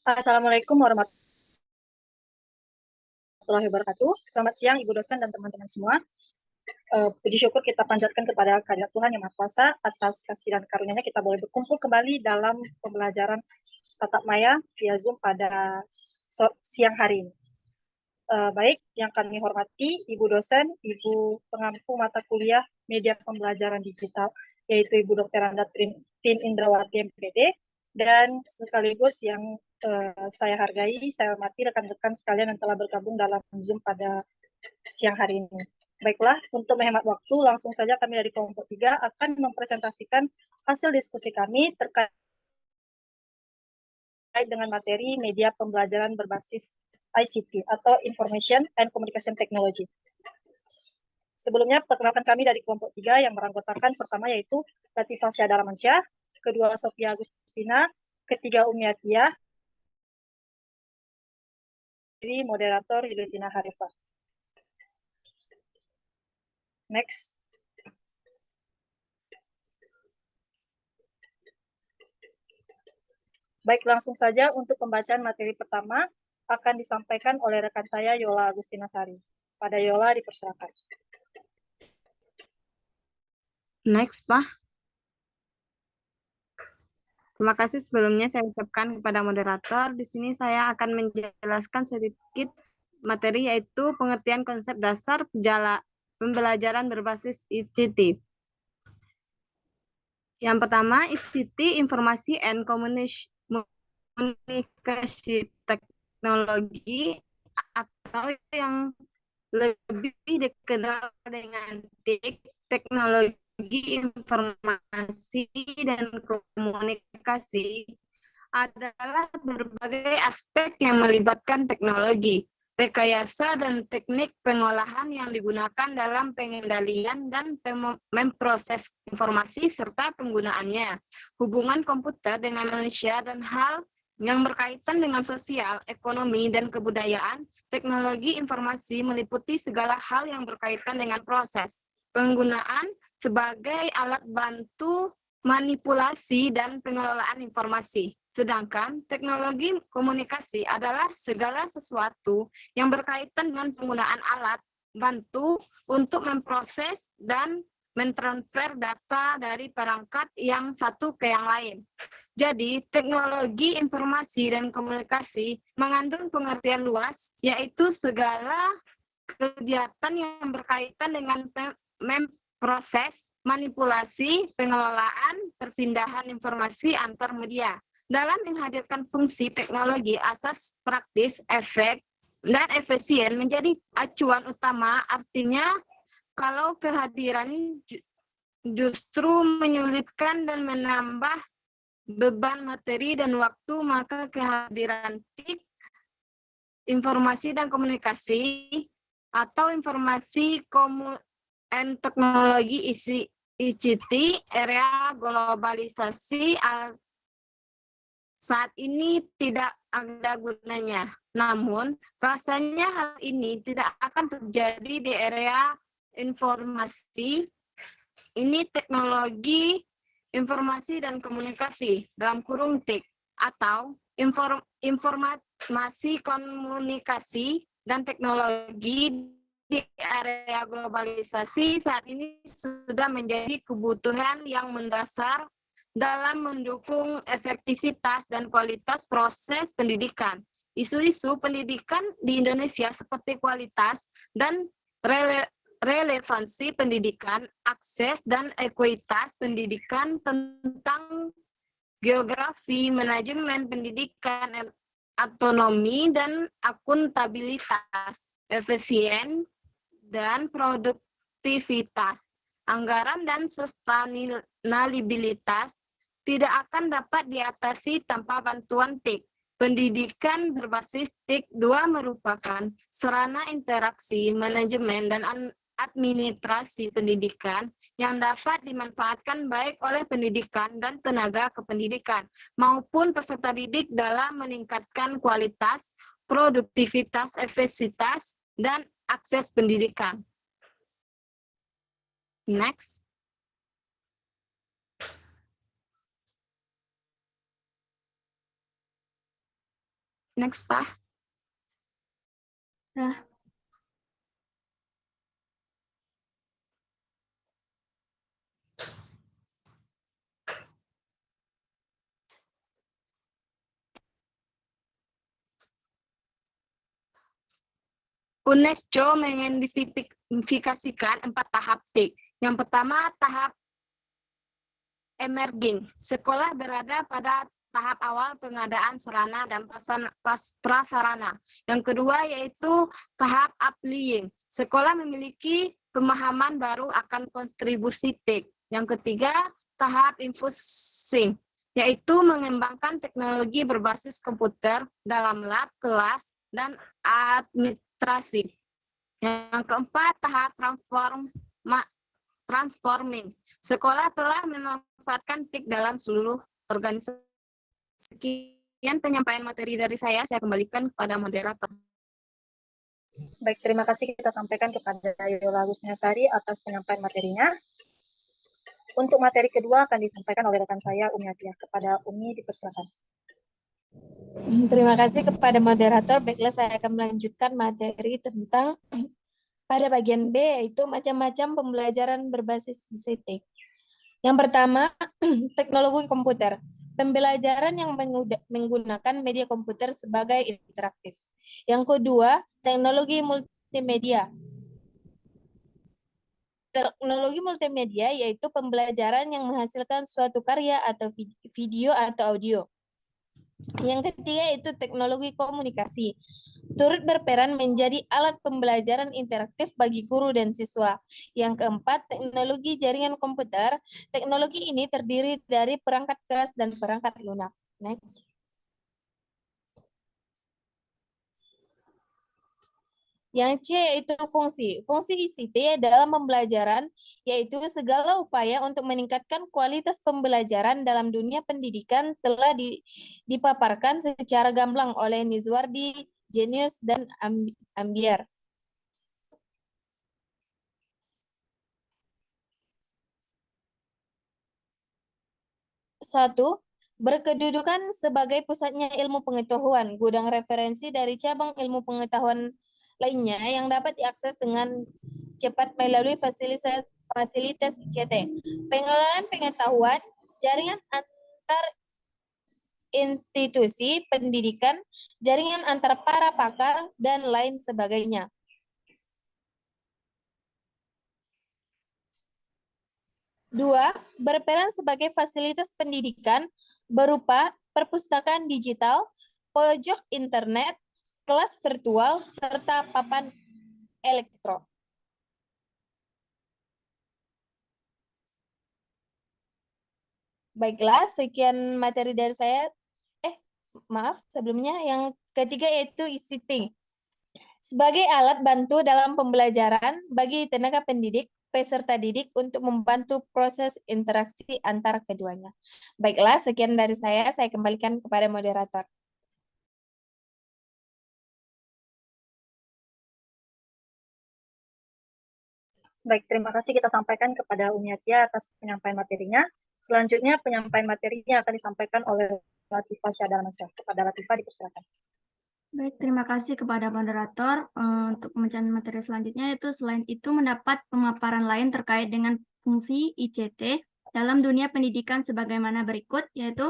Assalamualaikum warahmatullahi wabarakatuh. Selamat siang Ibu dosen dan teman-teman semua. Puji syukur kita panjatkan kepada kehadirat Tuhan Yang Maha Kuasa atas kasih dan karunia-Nya kita boleh berkumpul kembali dalam pembelajaran tatap maya via Zoom pada siang hari ini. Baik, yang kami hormati Ibu dosen, Ibu pengampu mata kuliah media pembelajaran digital, yaitu Ibu Dr. Anda Tin Indrawati MPD, dan sekaligus yang saya hargai, saya hormati rekan-rekan sekalian yang telah bergabung dalam Zoom pada siang hari ini. Baiklah, untuk menghemat waktu, langsung saja kami dari kelompok 3 akan mempresentasikan hasil diskusi kami terkait dengan materi media pembelajaran berbasis ICT atau Information and Communication Technology. Sebelumnya, perkenalkan kami dari kelompok 3 yang beranggotakan pertama yaitu Latifah Syahda Ramansyah, kedua Sofia Agustina, ketiga Umi Atiyah, jadi moderator Yulitina Harifah. Next. Baik, langsung saja untuk pembacaan materi pertama akan disampaikan oleh rekan saya Yola Agustina Sari. Pada Yola dipersilakan. Next, Pak. Terima kasih sebelumnya saya ucapkan kepada moderator. Di sini saya akan menjelaskan sedikit materi yaitu pengertian konsep dasar pembelajaran berbasis ICT. Yang pertama, ICT, Informasi and Komunikasi Teknologi, atau yang lebih dikenal dengan TIK, teknologi informasi dan komunikasi, adalah berbagai aspek yang melibatkan teknologi, rekayasa dan teknik pengolahan yang digunakan dalam pengendalian dan memproses informasi serta penggunaannya, hubungan komputer dengan manusia dan hal yang berkaitan dengan sosial, ekonomi, dan kebudayaan. Teknologi informasi meliputi segala hal yang berkaitan dengan proses, penggunaan sebagai alat bantu manipulasi dan pengelolaan informasi. Sedangkan teknologi komunikasi adalah segala sesuatu yang berkaitan dengan penggunaan alat bantu untuk memproses dan mentransfer data dari perangkat yang satu ke yang lain. Jadi, teknologi informasi dan komunikasi mengandung pengertian luas, yaitu segala kegiatan yang berkaitan dengan proses, manipulasi, pengelolaan, perpindahan informasi antar media. Dalam menghadirkan fungsi teknologi, asas praktis, efek, dan efisien menjadi acuan utama, artinya kalau kehadiran justru menyulitkan dan menambah beban materi dan waktu, maka kehadiran TIK, informasi dan komunikasi, atau informasi dan teknologi ICT, area globalisasi saat ini tidak ada gunanya. Namun, rasanya hal ini tidak akan terjadi di area informasi. Ini teknologi informasi dan komunikasi, dalam kurung TIK, atau informasi komunikasi dan teknologi di area globalisasi saat ini sudah menjadi kebutuhan yang mendasar dalam mendukung efektivitas dan kualitas proses pendidikan. Isu-isu pendidikan di Indonesia seperti kualitas dan relevansi pendidikan, akses dan ekuitas pendidikan, tentang geografi, manajemen pendidikan, otonomi dan akuntabilitas, efisien dan produktivitas, anggaran dan sustainabilitas tidak akan dapat diatasi tanpa bantuan TIK. Pendidikan berbasis TIK 2 merupakan sarana interaksi, manajemen, dan administrasi pendidikan yang dapat dimanfaatkan baik oleh pendidikan dan tenaga kependidikan maupun peserta didik dalam meningkatkan kualitas, produktivitas, efisiensi, dan akses pendidikan. Next. Next, Pak. Nah, UNESCO mengidentifikasikan 4 tahap TIK. Yang pertama, tahap emerging. Sekolah berada pada tahap awal pengadaan sarana dan prasarana. Yang kedua yaitu tahap applying. Sekolah memiliki pemahaman baru akan kontribusi TIK. Yang ketiga, tahap infusing, yaitu mengembangkan teknologi berbasis komputer dalam lab, kelas, dan administrasi. Yang keempat, tahap transforming. Sekolah telah memanfaatkan TIK dalam seluruh organisasi. Sekian penyampaian materi dari saya kembalikan kepada moderator. Baik, terima kasih kita sampaikan kepada Yola Husniasari atas penyampaian materinya. Untuk materi kedua akan disampaikan oleh rekan saya, Umi Atia. Kepada Umi, dipersilakan. terima kasih kepada moderator. Baiklah, saya akan melanjutkan materi tentang pada bagian B, yaitu macam-macam pembelajaran berbasis ICT. Yang pertama, teknologi komputer. Pembelajaran yang menggunakan media komputer sebagai interaktif. Yang kedua, teknologi multimedia. Teknologi multimedia yaitu pembelajaran yang menghasilkan suatu karya atau video atau audio. Yang ketiga itu teknologi komunikasi. Turut berperan menjadi alat pembelajaran interaktif bagi guru dan siswa. Yang keempat, teknologi jaringan komputer. Teknologi ini terdiri dari perangkat keras dan perangkat lunak. Next. Yang C yaitu fungsi. Fungsi ICT dalam pembelajaran yaitu segala upaya untuk meningkatkan kualitas pembelajaran dalam dunia pendidikan telah dipaparkan secara gamblang oleh Nizwardi, Jenius, dan Ambiar. Satu, berkedudukan sebagai pusatnya ilmu pengetahuan, gudang referensi dari cabang ilmu pengetahuan lainnya yang dapat diakses dengan cepat melalui fasilitas ICT. Pengelolaan pengetahuan, jaringan antar institusi pendidikan, jaringan antar para pakar, dan lain sebagainya. Dua, berperan sebagai fasilitas pendidikan berupa perpustakaan digital, pojok internet, kelas virtual, serta papan elektro. Baiklah, sekian materi dari saya. Maaf, sebelumnya yang ketiga yaitu ICT. Sebagai alat bantu dalam pembelajaran bagi tenaga pendidik, peserta didik untuk membantu proses interaksi antara keduanya. Baiklah, sekian dari saya kembalikan kepada moderator. Baik, terima kasih kita sampaikan kepada Umi Atia atas penyampaian materinya. Selanjutnya penyampaian materinya akan disampaikan oleh Latifah Syahdarmansyah. Kepada Latifah dipersilakan. Baik, terima kasih kepada moderator. Untuk pembacaan materi selanjutnya itu selain itu mendapat pemaparan lain terkait dengan fungsi ICT dalam dunia pendidikan sebagaimana berikut, yaitu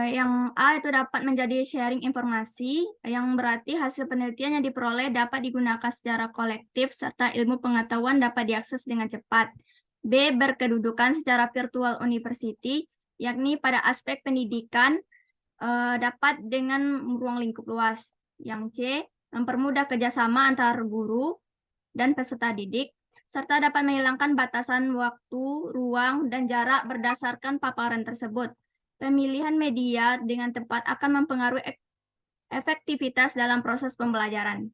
yang A itu dapat menjadi sharing informasi, yang berarti hasil penelitian yang diperoleh dapat digunakan secara kolektif serta ilmu pengetahuan dapat diakses dengan cepat. B, berkedudukan secara virtual university, yakni pada aspek pendidikan dapat dengan ruang lingkup luas. Yang C, mempermudah kerjasama antar guru dan peserta didik, serta dapat menghilangkan batasan waktu, ruang, dan jarak berdasarkan paparan tersebut. Pemilihan media dengan tepat akan mempengaruhi efektivitas dalam proses pembelajaran.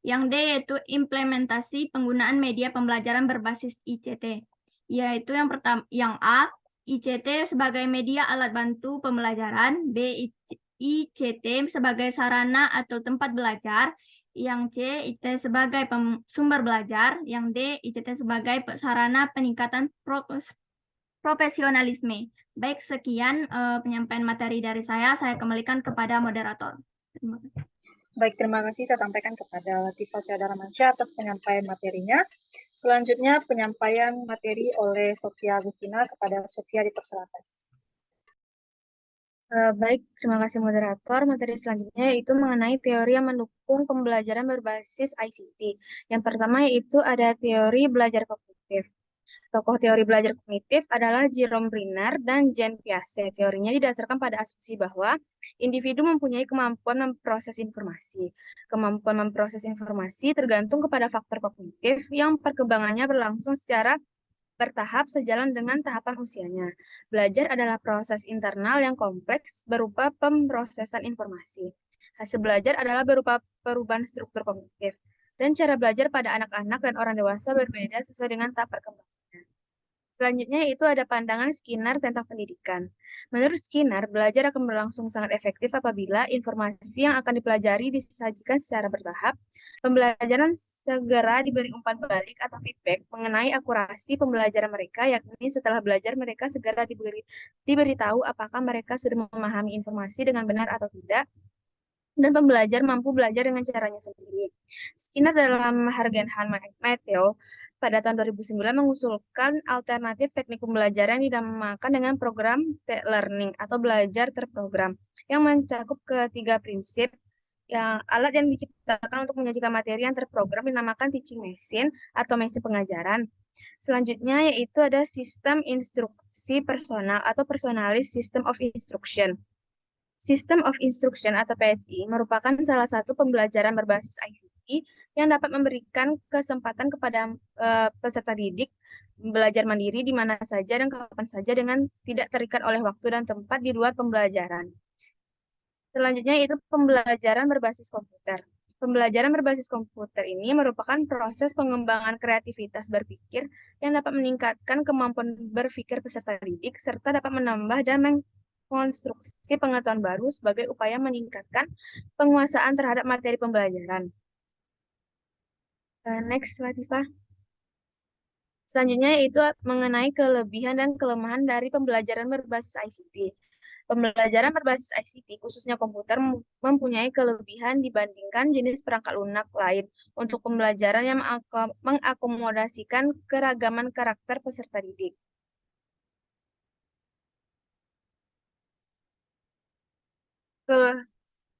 Yang D yaitu implementasi penggunaan media pembelajaran berbasis ICT, yaitu yang pertama, yang A, ICT sebagai media alat bantu pembelajaran, B, ICT sebagai sarana atau tempat belajar, yang C, ICT sebagai sumber belajar, yang D, ICT sebagai sarana peningkatan profesionalisme. Baik, sekian penyampaian materi dari saya kembalikan kepada moderator. Terima kasih. Baik, terima kasih saya sampaikan kepada Latifah Syahda Ramansyah atas penyampaian materinya. Selanjutnya penyampaian materi oleh Sofia Agustina kepada Sofia dipersilakan. Baik, terima kasih moderator. Materi selanjutnya yaitu mengenai teori yang mendukung pembelajaran berbasis ICT. Yang pertama yaitu ada teori belajar kognitif. Tokoh teori belajar kognitif adalah Jerome Brinner dan Jean Piaget. Teorinya didasarkan pada asumsi bahwa individu mempunyai kemampuan memproses informasi. Kemampuan memproses informasi tergantung kepada faktor kognitif yang perkembangannya berlangsung secara bertahap sejalan dengan tahapan usianya. Belajar adalah proses internal yang kompleks berupa pemrosesan informasi. Hasil belajar adalah berupa perubahan struktur kognitif. Dan cara belajar pada anak-anak dan orang dewasa berbeda sesuai dengan tahap perkembangannya. Selanjutnya itu ada pandangan Skinner tentang pendidikan. Menurut Skinner, belajar akan berlangsung sangat efektif apabila informasi yang akan dipelajari disajikan secara bertahap. Pembelajaran segera diberi umpan balik atau feedback mengenai akurasi pembelajaran mereka, yakni setelah belajar mereka segera diberitahu apakah mereka sudah memahami informasi dengan benar atau tidak, dan pembelajar mampu belajar dengan caranya sendiri. Skinner dalam Hargenhan Matteo pada tahun 2009 mengusulkan alternatif teknik pembelajaran yang dinamakan dengan program learning atau belajar terprogram yang mencakup ketiga prinsip. Yang alat yang diciptakan untuk menyajikan materi yang terprogram dinamakan teaching machine atau mesin pengajaran. Selanjutnya yaitu ada sistem instruksi personal atau personalized system of instruction. System of Instruction atau PSI merupakan salah satu pembelajaran berbasis ICT yang dapat memberikan kesempatan kepada peserta didik belajar mandiri di mana saja dan kapan saja dengan tidak terikat oleh waktu dan tempat di luar pembelajaran. Selanjutnya itu pembelajaran berbasis komputer. Pembelajaran berbasis komputer ini merupakan proses pengembangan kreativitas berpikir yang dapat meningkatkan kemampuan berpikir peserta didik serta dapat menambah dan konstruksi pengetahuan baru sebagai upaya meningkatkan penguasaan terhadap materi pembelajaran. Next, Latifah. Selanjutnya yaitu mengenai kelebihan dan kelemahan dari pembelajaran berbasis ICT. Pembelajaran berbasis ICT, khususnya komputer, mempunyai kelebihan dibandingkan jenis perangkat lunak lain untuk pembelajaran yang mengakomodasikan keragaman karakter peserta didik.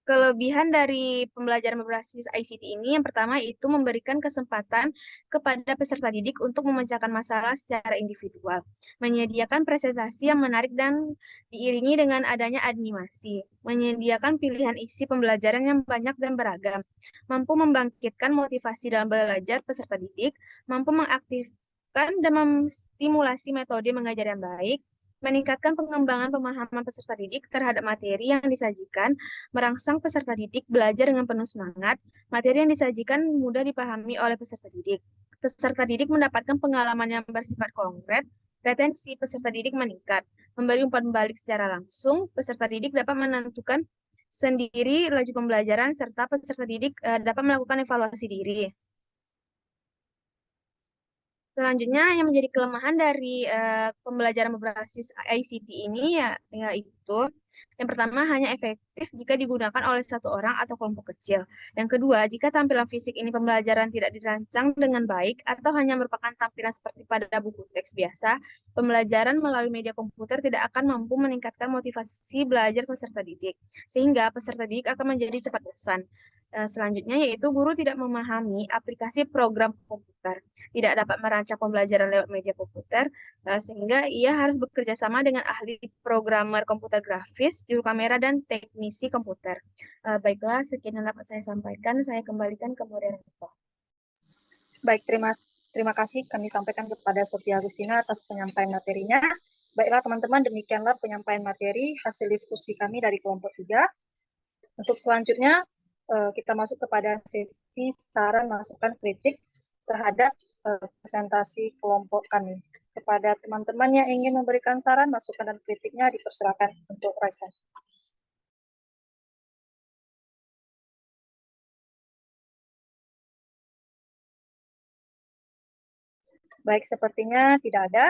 Kelebihan dari pembelajaran berbasis ICT ini yang pertama itu memberikan kesempatan kepada peserta didik untuk memecahkan masalah secara individual, menyediakan presentasi yang menarik dan diiringi dengan adanya animasi, menyediakan pilihan isi pembelajaran yang banyak dan beragam, mampu membangkitkan motivasi dalam belajar peserta didik, mampu mengaktifkan dan menstimulasi metode mengajar yang baik, meningkatkan pengembangan pemahaman peserta didik terhadap materi yang disajikan, merangsang peserta didik belajar dengan penuh semangat, materi yang disajikan mudah dipahami oleh peserta didik. Peserta didik mendapatkan pengalaman yang bersifat konkret, retensi peserta didik meningkat, memberi umpan balik secara langsung, peserta didik dapat menentukan sendiri laju pembelajaran, serta peserta didik dapat melakukan evaluasi diri. Selanjutnya yang menjadi kelemahan dari pembelajaran berbasis ICT ini yaitu yang pertama hanya efektif jika digunakan oleh satu orang atau kelompok kecil. Yang kedua, jika tampilan fisik ini pembelajaran tidak dirancang dengan baik atau hanya merupakan tampilan seperti pada buku teks biasa, pembelajaran melalui media komputer tidak akan mampu meningkatkan motivasi belajar peserta didik, sehingga peserta didik akan menjadi cepat bosan. Selanjutnya yaitu guru tidak memahami aplikasi program komputer, tidak dapat merancang pembelajaran lewat media komputer, sehingga ia harus bekerja sama dengan ahli programmer komputer grafis, juru kamera, dan teknisi komputer. Baiklah, sekian yang dapat saya sampaikan. Saya kembalikan ke moderator. Baik, terima kasih kami sampaikan kepada Sofia Agustina atas penyampaian materinya. Baiklah teman-teman, demikianlah penyampaian materi hasil diskusi kami dari kelompok 3. Untuk selanjutnya, kita masuk kepada sesi saran masukan kritik terhadap presentasi kelompok kami. Kepada teman-teman yang ingin memberikan saran, masukan, dan kritiknya dipersilakan untuk raise hand. Baik, sepertinya tidak ada.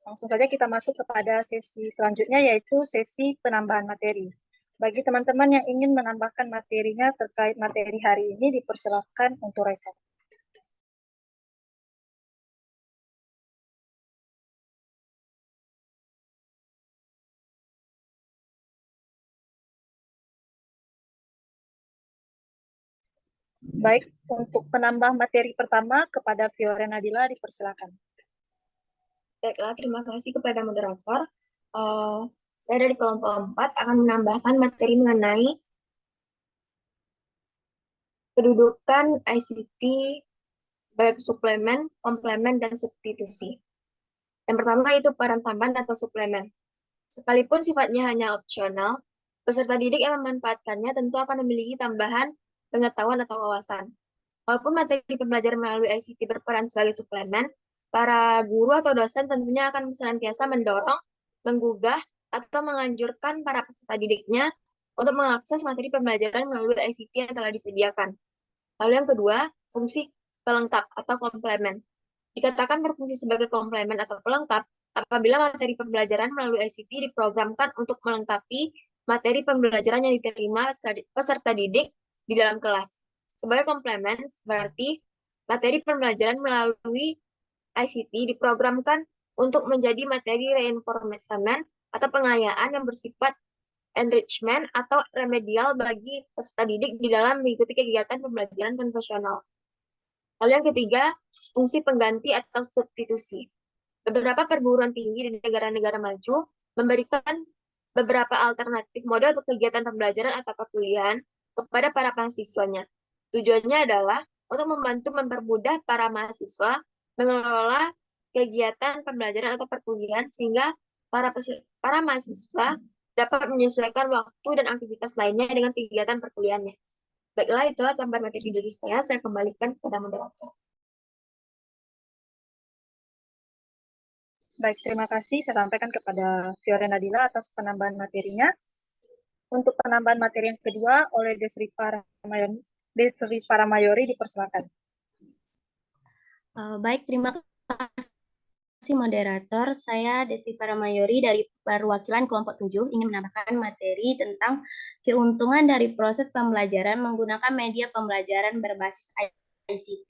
Langsung saja kita masuk kepada sesi selanjutnya, yaitu sesi penambahan materi. Bagi teman-teman yang ingin menambahkan materinya terkait materi hari ini, dipersilakan untuk raise hand. Baik, untuk penambah materi pertama kepada Fiore Nadila, dipersilakan. Baiklah, terima kasih kepada moderator. Saya dari kelompok 4 akan menambahkan materi mengenai kedudukan ICT baik suplemen, komplemen, dan substitusi. Yang pertama itu peran tambahan atau suplemen. Sekalipun sifatnya hanya opsional, peserta didik yang memanfaatkannya tentu akan memiliki tambahan pengetahuan atau wawasan. Walaupun materi pembelajaran melalui ICT berperan sebagai suplemen, para guru atau dosen tentunya akan senantiasa mendorong, menggugah, atau menganjurkan para peserta didiknya untuk mengakses materi pembelajaran melalui ICT yang telah disediakan. Lalu yang kedua, fungsi pelengkap atau komplemen. Dikatakan berfungsi sebagai komplemen atau pelengkap apabila materi pembelajaran melalui ICT diprogramkan untuk melengkapi materi pembelajaran yang diterima peserta didik di dalam kelas. Sebagai komplemen, berarti materi pembelajaran melalui ICT diprogramkan untuk menjadi materi reinforcement atau pengayaan yang bersifat enrichment atau remedial bagi peserta didik di dalam mengikuti kegiatan pembelajaran konvensional. Lalu yang ketiga, fungsi pengganti atau substitusi. Beberapa perguruan tinggi di negara-negara maju memberikan beberapa alternatif model kegiatan pembelajaran atau perkuliahan kepada para mahasiswanya. Tujuannya adalah untuk membantu mempermudah para mahasiswa mengelola kegiatan pembelajaran atau perkuliahan sehingga para mahasiswa dapat menyesuaikan waktu dan aktivitas lainnya dengan kegiatan perkuliahannya. Baiklah, itulah tambahan materi dari saya kembalikan kepada moderator. Baik, terima kasih. Saya sampaikan kepada Fiore Nadila atas penambahan materinya. Untuk penambahan materi yang kedua oleh Desri Paramayori, dipersilakan. Baik, terima kasih moderator. Saya Desi Paramayori dari perwakilan kelompok 7 ingin menambahkan materi tentang keuntungan dari proses pembelajaran menggunakan media pembelajaran berbasis ICT.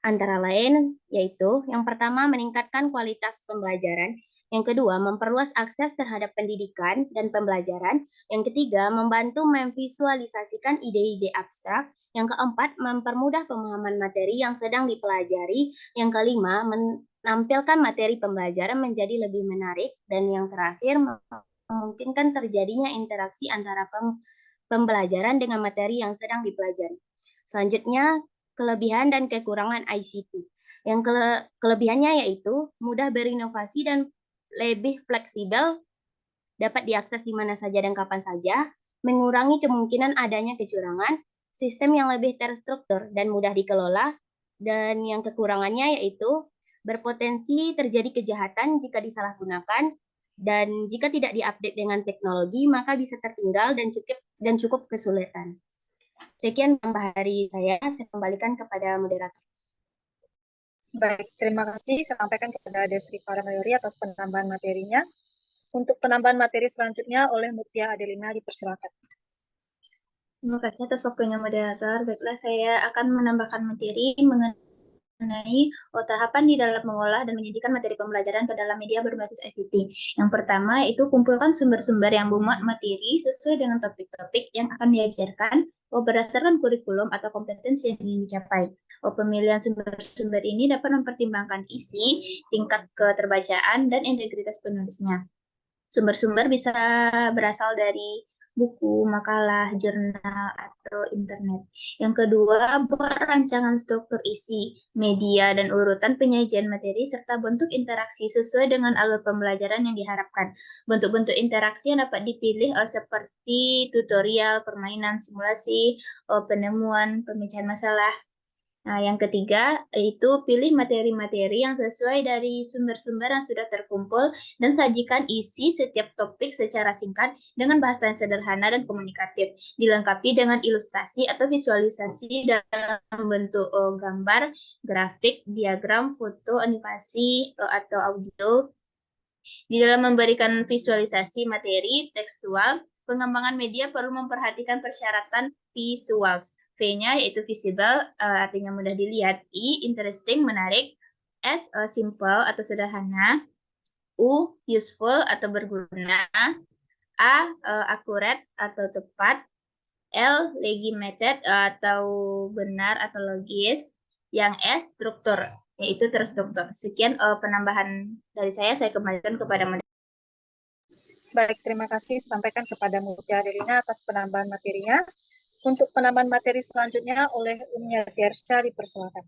Antara lain yaitu yang pertama meningkatkan kualitas pembelajaran, yang kedua memperluas akses terhadap pendidikan dan pembelajaran, yang ketiga membantu memvisualisasikan ide-ide abstrak, yang keempat mempermudah pemahaman materi yang sedang dipelajari, yang kelima menampilkan materi pembelajaran menjadi lebih menarik, dan yang terakhir memungkinkan terjadinya interaksi antara pembelajaran dengan materi yang sedang dipelajari. Selanjutnya, kelebihan dan kekurangan ICT. Yang kelebihannya yaitu mudah berinovasi dan lebih fleksibel, dapat diakses di mana saja dan kapan saja, mengurangi kemungkinan adanya kecurangan, sistem yang lebih terstruktur dan mudah dikelola, dan yang kekurangannya yaitu berpotensi terjadi kejahatan jika disalahgunakan, dan jika tidak diupdate dengan teknologi maka bisa tertinggal dan cukup kesulitan. Sekian tambah hari saya kembalikan kepada moderator. Baik, terima kasih. Saya sampaikan kepada Desri Paramayori atas penambahan materinya. Untuk penambahan materi selanjutnya oleh Mutia Adelina, dipersilakan. Terima kasih atas waktunya moderator. Baiklah, saya akan menambahkan materi mengenai tahapan di dalam mengolah dan menyajikan materi pembelajaran ke dalam media berbasis ICT. Yang pertama itu kumpulkan sumber-sumber yang memuat materi sesuai dengan topik-topik yang akan diajarkan berdasarkan kurikulum atau kompetensi yang ingin dicapai. Pemilihan sumber-sumber ini dapat mempertimbangkan isi, tingkat keterbacaan, dan integritas penulisnya. Sumber-sumber bisa berasal dari buku, makalah, jurnal, atau internet. Yang kedua, buat rancangan struktur isi, media, dan urutan penyajian materi, serta bentuk interaksi sesuai dengan alur pembelajaran yang diharapkan. Bentuk-bentuk interaksi yang dapat dipilih seperti tutorial, permainan, simulasi, penemuan, pemecahan masalah. Nah, yang ketiga, yaitu pilih materi-materi yang sesuai dari sumber-sumber yang sudah terkumpul dan sajikan isi setiap topik secara singkat dengan bahasa yang sederhana dan komunikatif, dilengkapi dengan ilustrasi atau visualisasi dalam bentuk gambar, grafik, diagram, foto, animasi, atau audio. Di dalam memberikan visualisasi materi tekstual, pengembangan media perlu memperhatikan persyaratan visuals. V-nya yaitu visible, artinya mudah dilihat. I, interesting, menarik. S, simple atau sederhana. U, useful atau berguna. A, akurat atau tepat. L, legitimate atau benar atau logis. Yang S, struktur, yaitu terstruktur. Sekian penambahan dari saya kembalikan kepada Baik, terima kasih sampaikan kepada Mutia Adelina atas penambahan materinya. Untuk penambahan materi selanjutnya oleh Umnia Tiarsya dipersilakan.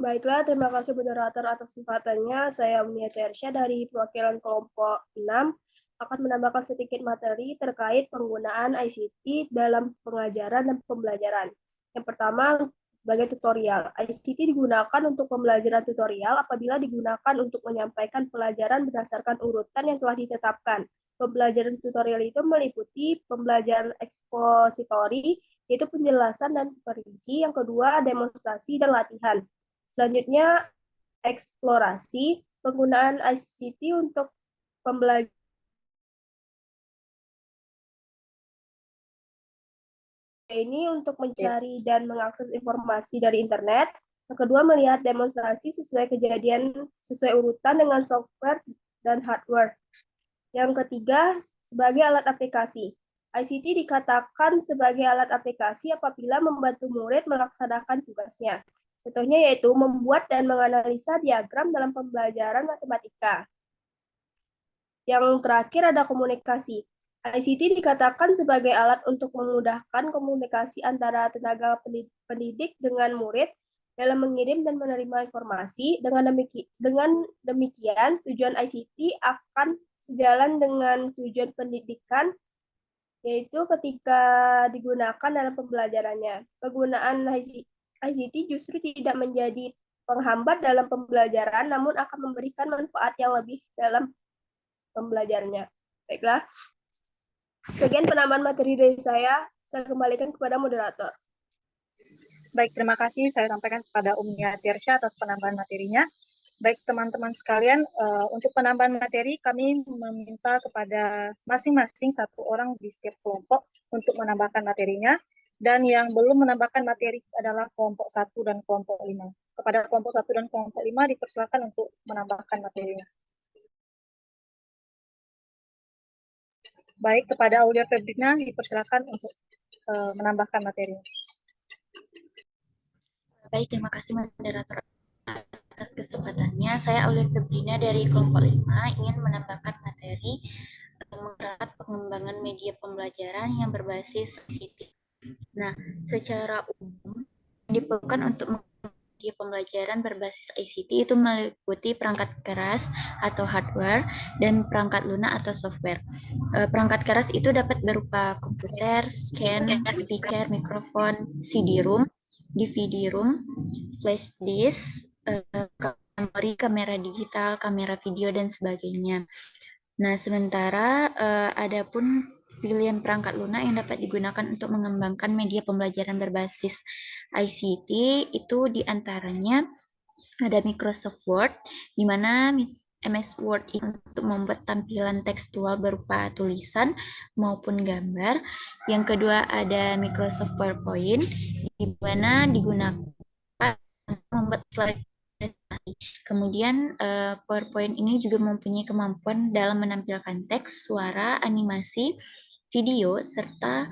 Baiklah, terima kasih moderator atas kesempatannya. Saya Umnia Tiarsya dari perwakilan kelompok 6 akan menambahkan sedikit materi terkait penggunaan ICT dalam pengajaran dan pembelajaran. Yang pertama, sebagai tutorial. ICT digunakan untuk pembelajaran tutorial apabila digunakan untuk menyampaikan pelajaran berdasarkan urutan yang telah ditetapkan. Pembelajaran tutorial itu meliputi pembelajaran ekspositori, yaitu penjelasan dan perinci. Yang kedua, demonstrasi dan latihan. Selanjutnya, eksplorasi, penggunaan ICT untuk pembelajaran ini untuk mencari dan mengakses informasi dari internet. Yang kedua, melihat demonstrasi sesuai kejadian, sesuai urutan dengan software dan hardware. Yang ketiga, sebagai alat aplikasi. ICT dikatakan sebagai alat aplikasi apabila membantu murid melaksanakan tugasnya. Contohnya yaitu membuat dan menganalisa diagram dalam pembelajaran matematika. Yang terakhir ada komunikasi. ICT dikatakan sebagai alat untuk memudahkan komunikasi antara tenaga pendidik dengan murid dalam mengirim dan menerima informasi. Dengan demikian, tujuan ICT akan sejalan dengan tujuan pendidikan, yaitu ketika digunakan dalam pembelajarannya. Penggunaan ICT justru tidak menjadi penghambat dalam pembelajaran, namun akan memberikan manfaat yang lebih dalam pembelajarannya. Baiklah, sekian penambahan materi dari saya kembalikan kepada moderator. Baik, terima kasih saya sampaikan kepada Umnia Tiarsya atas penambahan materinya. Baik teman-teman sekalian, untuk penambahan materi kami meminta kepada masing-masing satu orang di setiap kelompok untuk menambahkan materinya, dan yang belum menambahkan materi adalah kelompok 1 dan kelompok 5. Kepada kelompok 1 dan kelompok 5 dipersilakan untuk menambahkan materinya. Baik, kepada Aulia Febrina dipersilakan untuk menambahkan materinya. Baik, terima kasih moderator atas kesempatannya. Saya Aulia Febrina dari kelompok 5 ingin menambahkan materi mengenai pengembangan media pembelajaran yang berbasis ICT. Nah, secara umum diperlukan untuk media pembelajaran berbasis ICT itu meliputi perangkat keras atau hardware dan perangkat lunak atau software. Perangkat keras itu dapat berupa komputer, scan, speaker, mikrofon, CD-ROM, DVD-ROM, flash disk, memori, kamera digital, kamera video, dan sebagainya. Nah, sementara adapun pilihan perangkat lunak yang dapat digunakan untuk mengembangkan media pembelajaran berbasis ICT itu diantaranya ada Microsoft Word, di mana MS Word ini untuk membuat tampilan tekstual berupa tulisan maupun gambar. Yang kedua ada Microsoft PowerPoint, di mana digunakan untuk membuat slide. Kemudian PowerPoint ini juga mempunyai kemampuan dalam menampilkan teks, suara, animasi, video, serta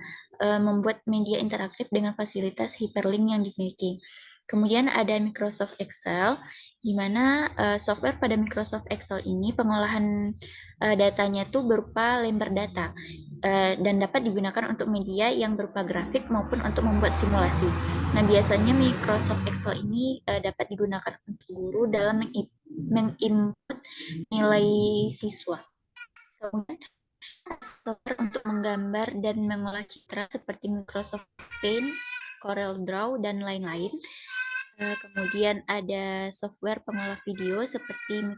membuat media interaktif dengan fasilitas hyperlink yang dimiliki. Kemudian ada Microsoft Excel, di mana software pada Microsoft Excel ini pengolahan datanya itu berupa lembar data dan dapat digunakan untuk media yang berupa grafik maupun untuk membuat simulasi. Nah, biasanya Microsoft Excel ini dapat digunakan untuk guru dalam menginput nilai siswa. Kemudian software untuk menggambar dan mengolah citra seperti Microsoft Paint, Corel Draw, dan lain-lain. Kemudian ada software pengolah video seperti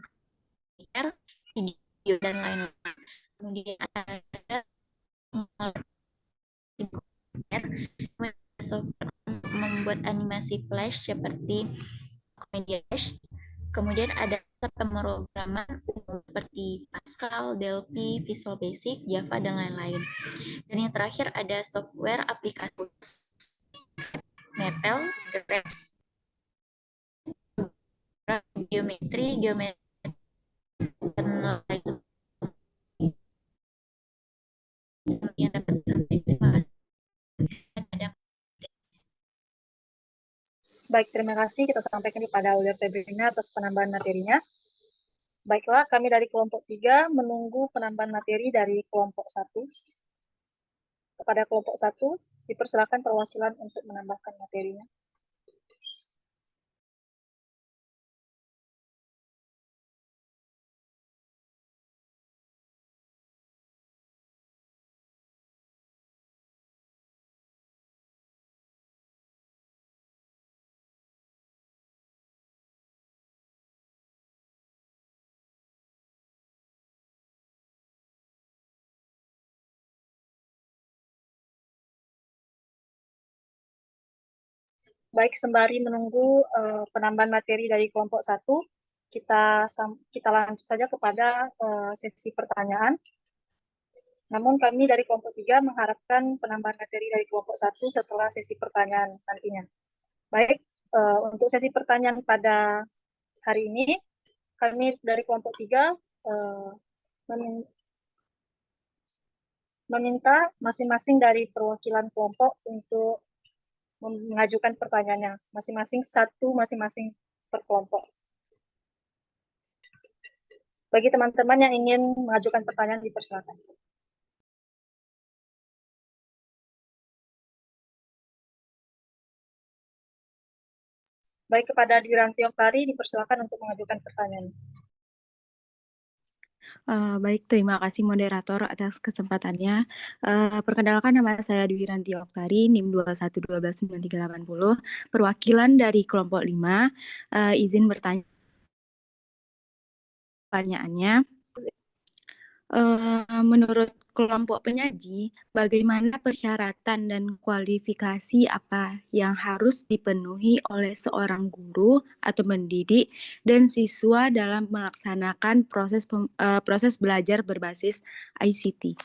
Microsoft video dan lain-lain. Kemudian ada software untuk membuat animasi flash seperti Media Flash. Kemudian ada pemrograman umum seperti Pascal, Delphi, Visual Basic, Java, dan lain-lain. Dan yang terakhir ada software aplikasi Maple, Graph, geometri, dan lain yang dapat disampaikan. Baik, terima kasih. Kita sampaikan kepada Aulia Febrina atas penambahan materinya. Baiklah, kami dari kelompok 3 menunggu penambahan materi dari kelompok 1. Kepada kelompok 1, dipersilakan perwakilan untuk menambahkan materinya. Baik, sembari menunggu penambahan materi dari kelompok 1, kita lanjut saja kepada sesi pertanyaan. Namun kami dari kelompok 3 mengharapkan penambahan materi dari kelompok 1 setelah sesi pertanyaan nantinya. Baik, untuk sesi pertanyaan pada hari ini, kami dari kelompok 3 meminta masing-masing dari perwakilan kelompok untuk mengajukan pertanyaannya, masing-masing per kelompok. Bagi teman-teman yang ingin mengajukan pertanyaan, dipersilakan. Baik, kepada Dwiranti Oktari, dipersilakan untuk mengajukan pertanyaan. Baik, terima kasih moderator atas kesempatannya. Perkenalkan, nama saya Dwiranti Oktari, NIM 21129380, perwakilan dari kelompok 5. Izin bertanya pertanyaannya. Menurut kelompok penyaji, bagaimana persyaratan dan kualifikasi apa yang harus dipenuhi oleh seorang guru atau pendidik dan siswa dalam melaksanakan proses belajar berbasis ICT?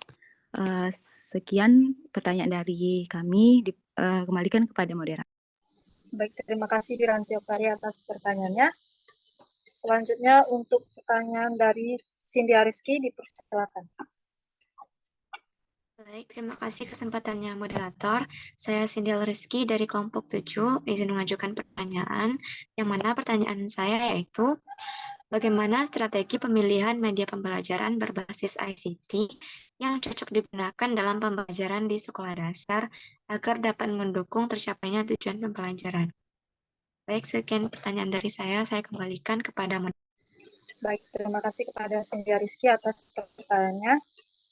Sekian pertanyaan dari kami, kembalikan kepada moderator. Baik, terima kasih Dwiranti Oktari atas pertanyaannya. Selanjutnya untuk pertanyaan dari Cindy Ariski, dipersilakan. Baik, terima kasih kesempatannya moderator. Saya Cindy Rizky dari kelompok 7, izin mengajukan pertanyaan, yang mana pertanyaan saya yaitu, bagaimana strategi pemilihan media pembelajaran berbasis ICT yang cocok digunakan dalam pembelajaran di sekolah dasar agar dapat mendukung tercapainya tujuan pembelajaran? Baik, sekian pertanyaan dari saya kembalikan kepada moderator. Baik, terima kasih kepada Cindy Rizky atas pertanyaannya.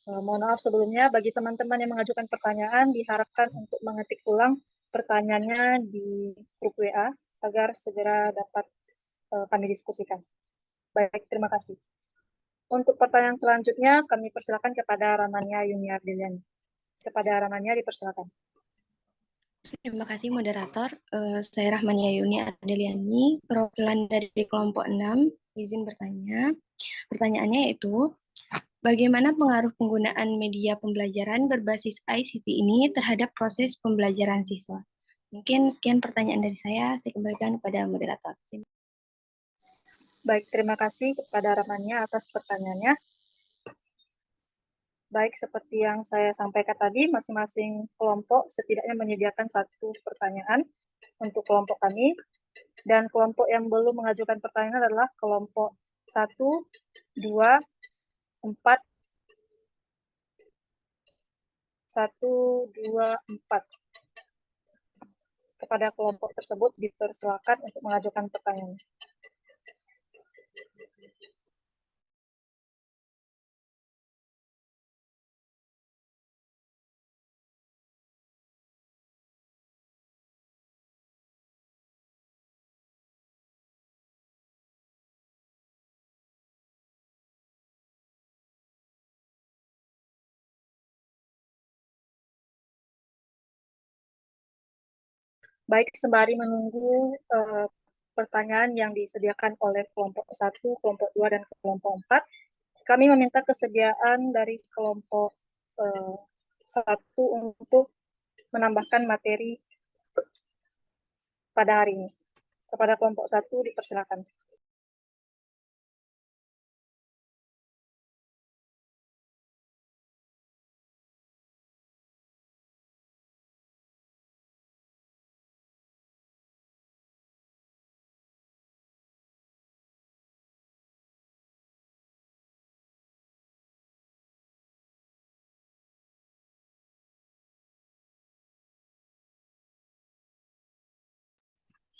Mohon maaf sebelumnya, bagi teman-teman yang mengajukan pertanyaan, diharapkan untuk mengetik ulang pertanyaannya di grup WA agar segera dapat kami diskusikan. Baik, terima kasih. Untuk pertanyaan selanjutnya, kami persilakan kepada Ramania Yuni Ardiliani. Kepada Ramania, dipersilakan. Terima kasih moderator. Saya Rahmania Yuni Ardiliani, perwakilan dari kelompok 6, izin bertanya. Pertanyaannya yaitu, bagaimana pengaruh penggunaan media pembelajaran berbasis ICT ini terhadap proses pembelajaran siswa? Mungkin sekian pertanyaan dari saya kembalikan kepada moderator. Baik, terima kasih kepada Ramania atas pertanyaannya. Baik, seperti yang saya sampaikan tadi, masing-masing kelompok setidaknya menyediakan satu pertanyaan untuk kelompok kami, dan kelompok yang belum mengajukan pertanyaan adalah kelompok 1, 2, 4, 1, 2, 4. Kepada kelompok tersebut dipersilakan untuk mengajukan pertanyaan. Baik, sembari menunggu pertanyaan yang disediakan oleh kelompok 1, kelompok 2, dan kelompok 4. Kami meminta kesediaan dari kelompok 1 untuk menambahkan materi pada hari ini. Kepada kelompok 1 dipersilakan.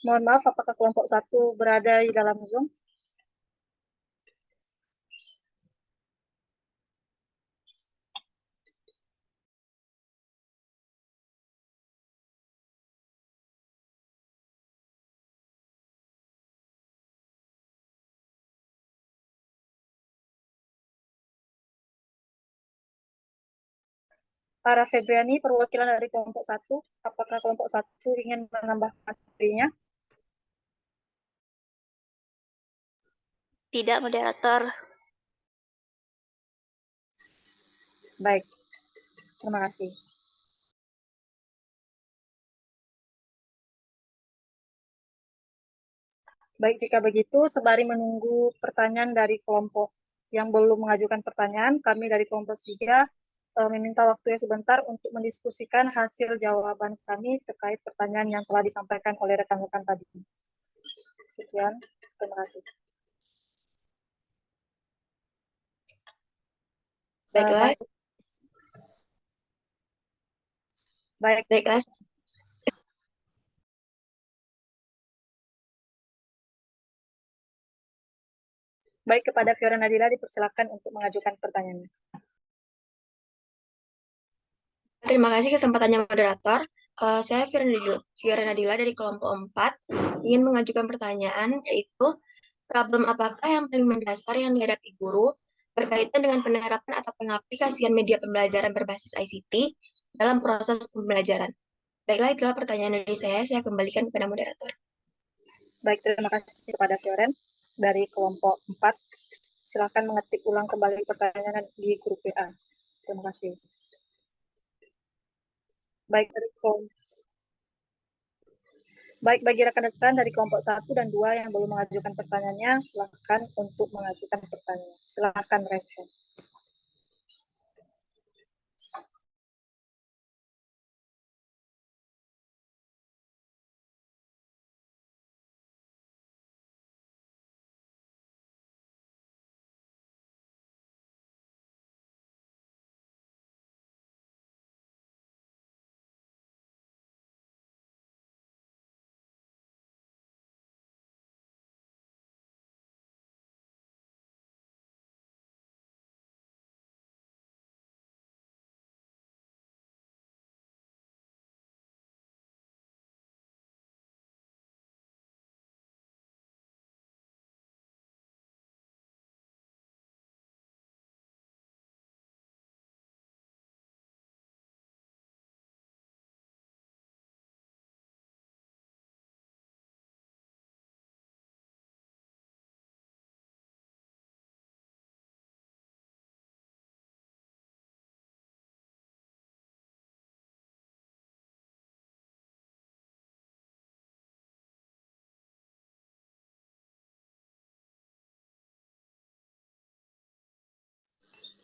Mohon maaf, apakah kelompok 1 berada di dalam Zoom? Para Febriani, perwakilan dari kelompok 1, apakah kelompok 1 ingin menambahkan materinya? Tidak, moderator. Baik, terima kasih. Baik, jika begitu, sembari menunggu pertanyaan dari kelompok yang belum mengajukan pertanyaan, kami dari kelompok 3 meminta waktunya sebentar untuk mendiskusikan hasil jawaban kami terkait pertanyaan yang telah disampaikan oleh rekan-rekan tadi. Sekian, terima kasih. Baiklah. Baiklah. Baik, kepada Fiora Nadila dipersilakan untuk mengajukan pertanyaannya. Terima kasih kesempatannya moderator. Saya Fiora Nadila dari kelompok 4 ingin mengajukan pertanyaan, yaitu problem apakah yang paling mendasar yang dihadapi guru berkaitan dengan penerapan atau pengaplikasian media pembelajaran berbasis ICT dalam proses pembelajaran. Baiklah, itulah pertanyaan dari saya kembalikan kepada moderator. Baik, terima kasih kepada Fioren dari kelompok 4. Silakan mengetik ulang kembali pertanyaan di grup WA. Terima kasih. Baik, bagi rekan-rekan dari kelompok 1 dan 2 yang belum mengajukan pertanyaannya, silakan untuk mengajukan pertanyaan. Silakan respon.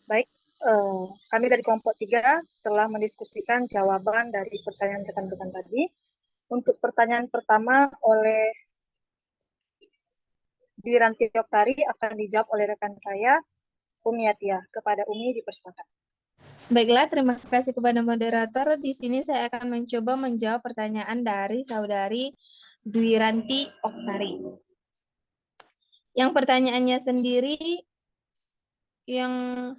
Baik, kami dari kelompok 3 telah mendiskusikan jawaban dari pertanyaan rekan-rekan tadi. Untuk pertanyaan pertama oleh Dwi Ranti Oktari akan dijawab oleh rekan saya, Umi Atia. Kepada Umi dipersilakan. Baiklah, terima kasih kepada moderator. Di sini saya akan mencoba menjawab pertanyaan dari saudari Dwi Ranti Oktari. Yang pertanyaannya sendiri, yang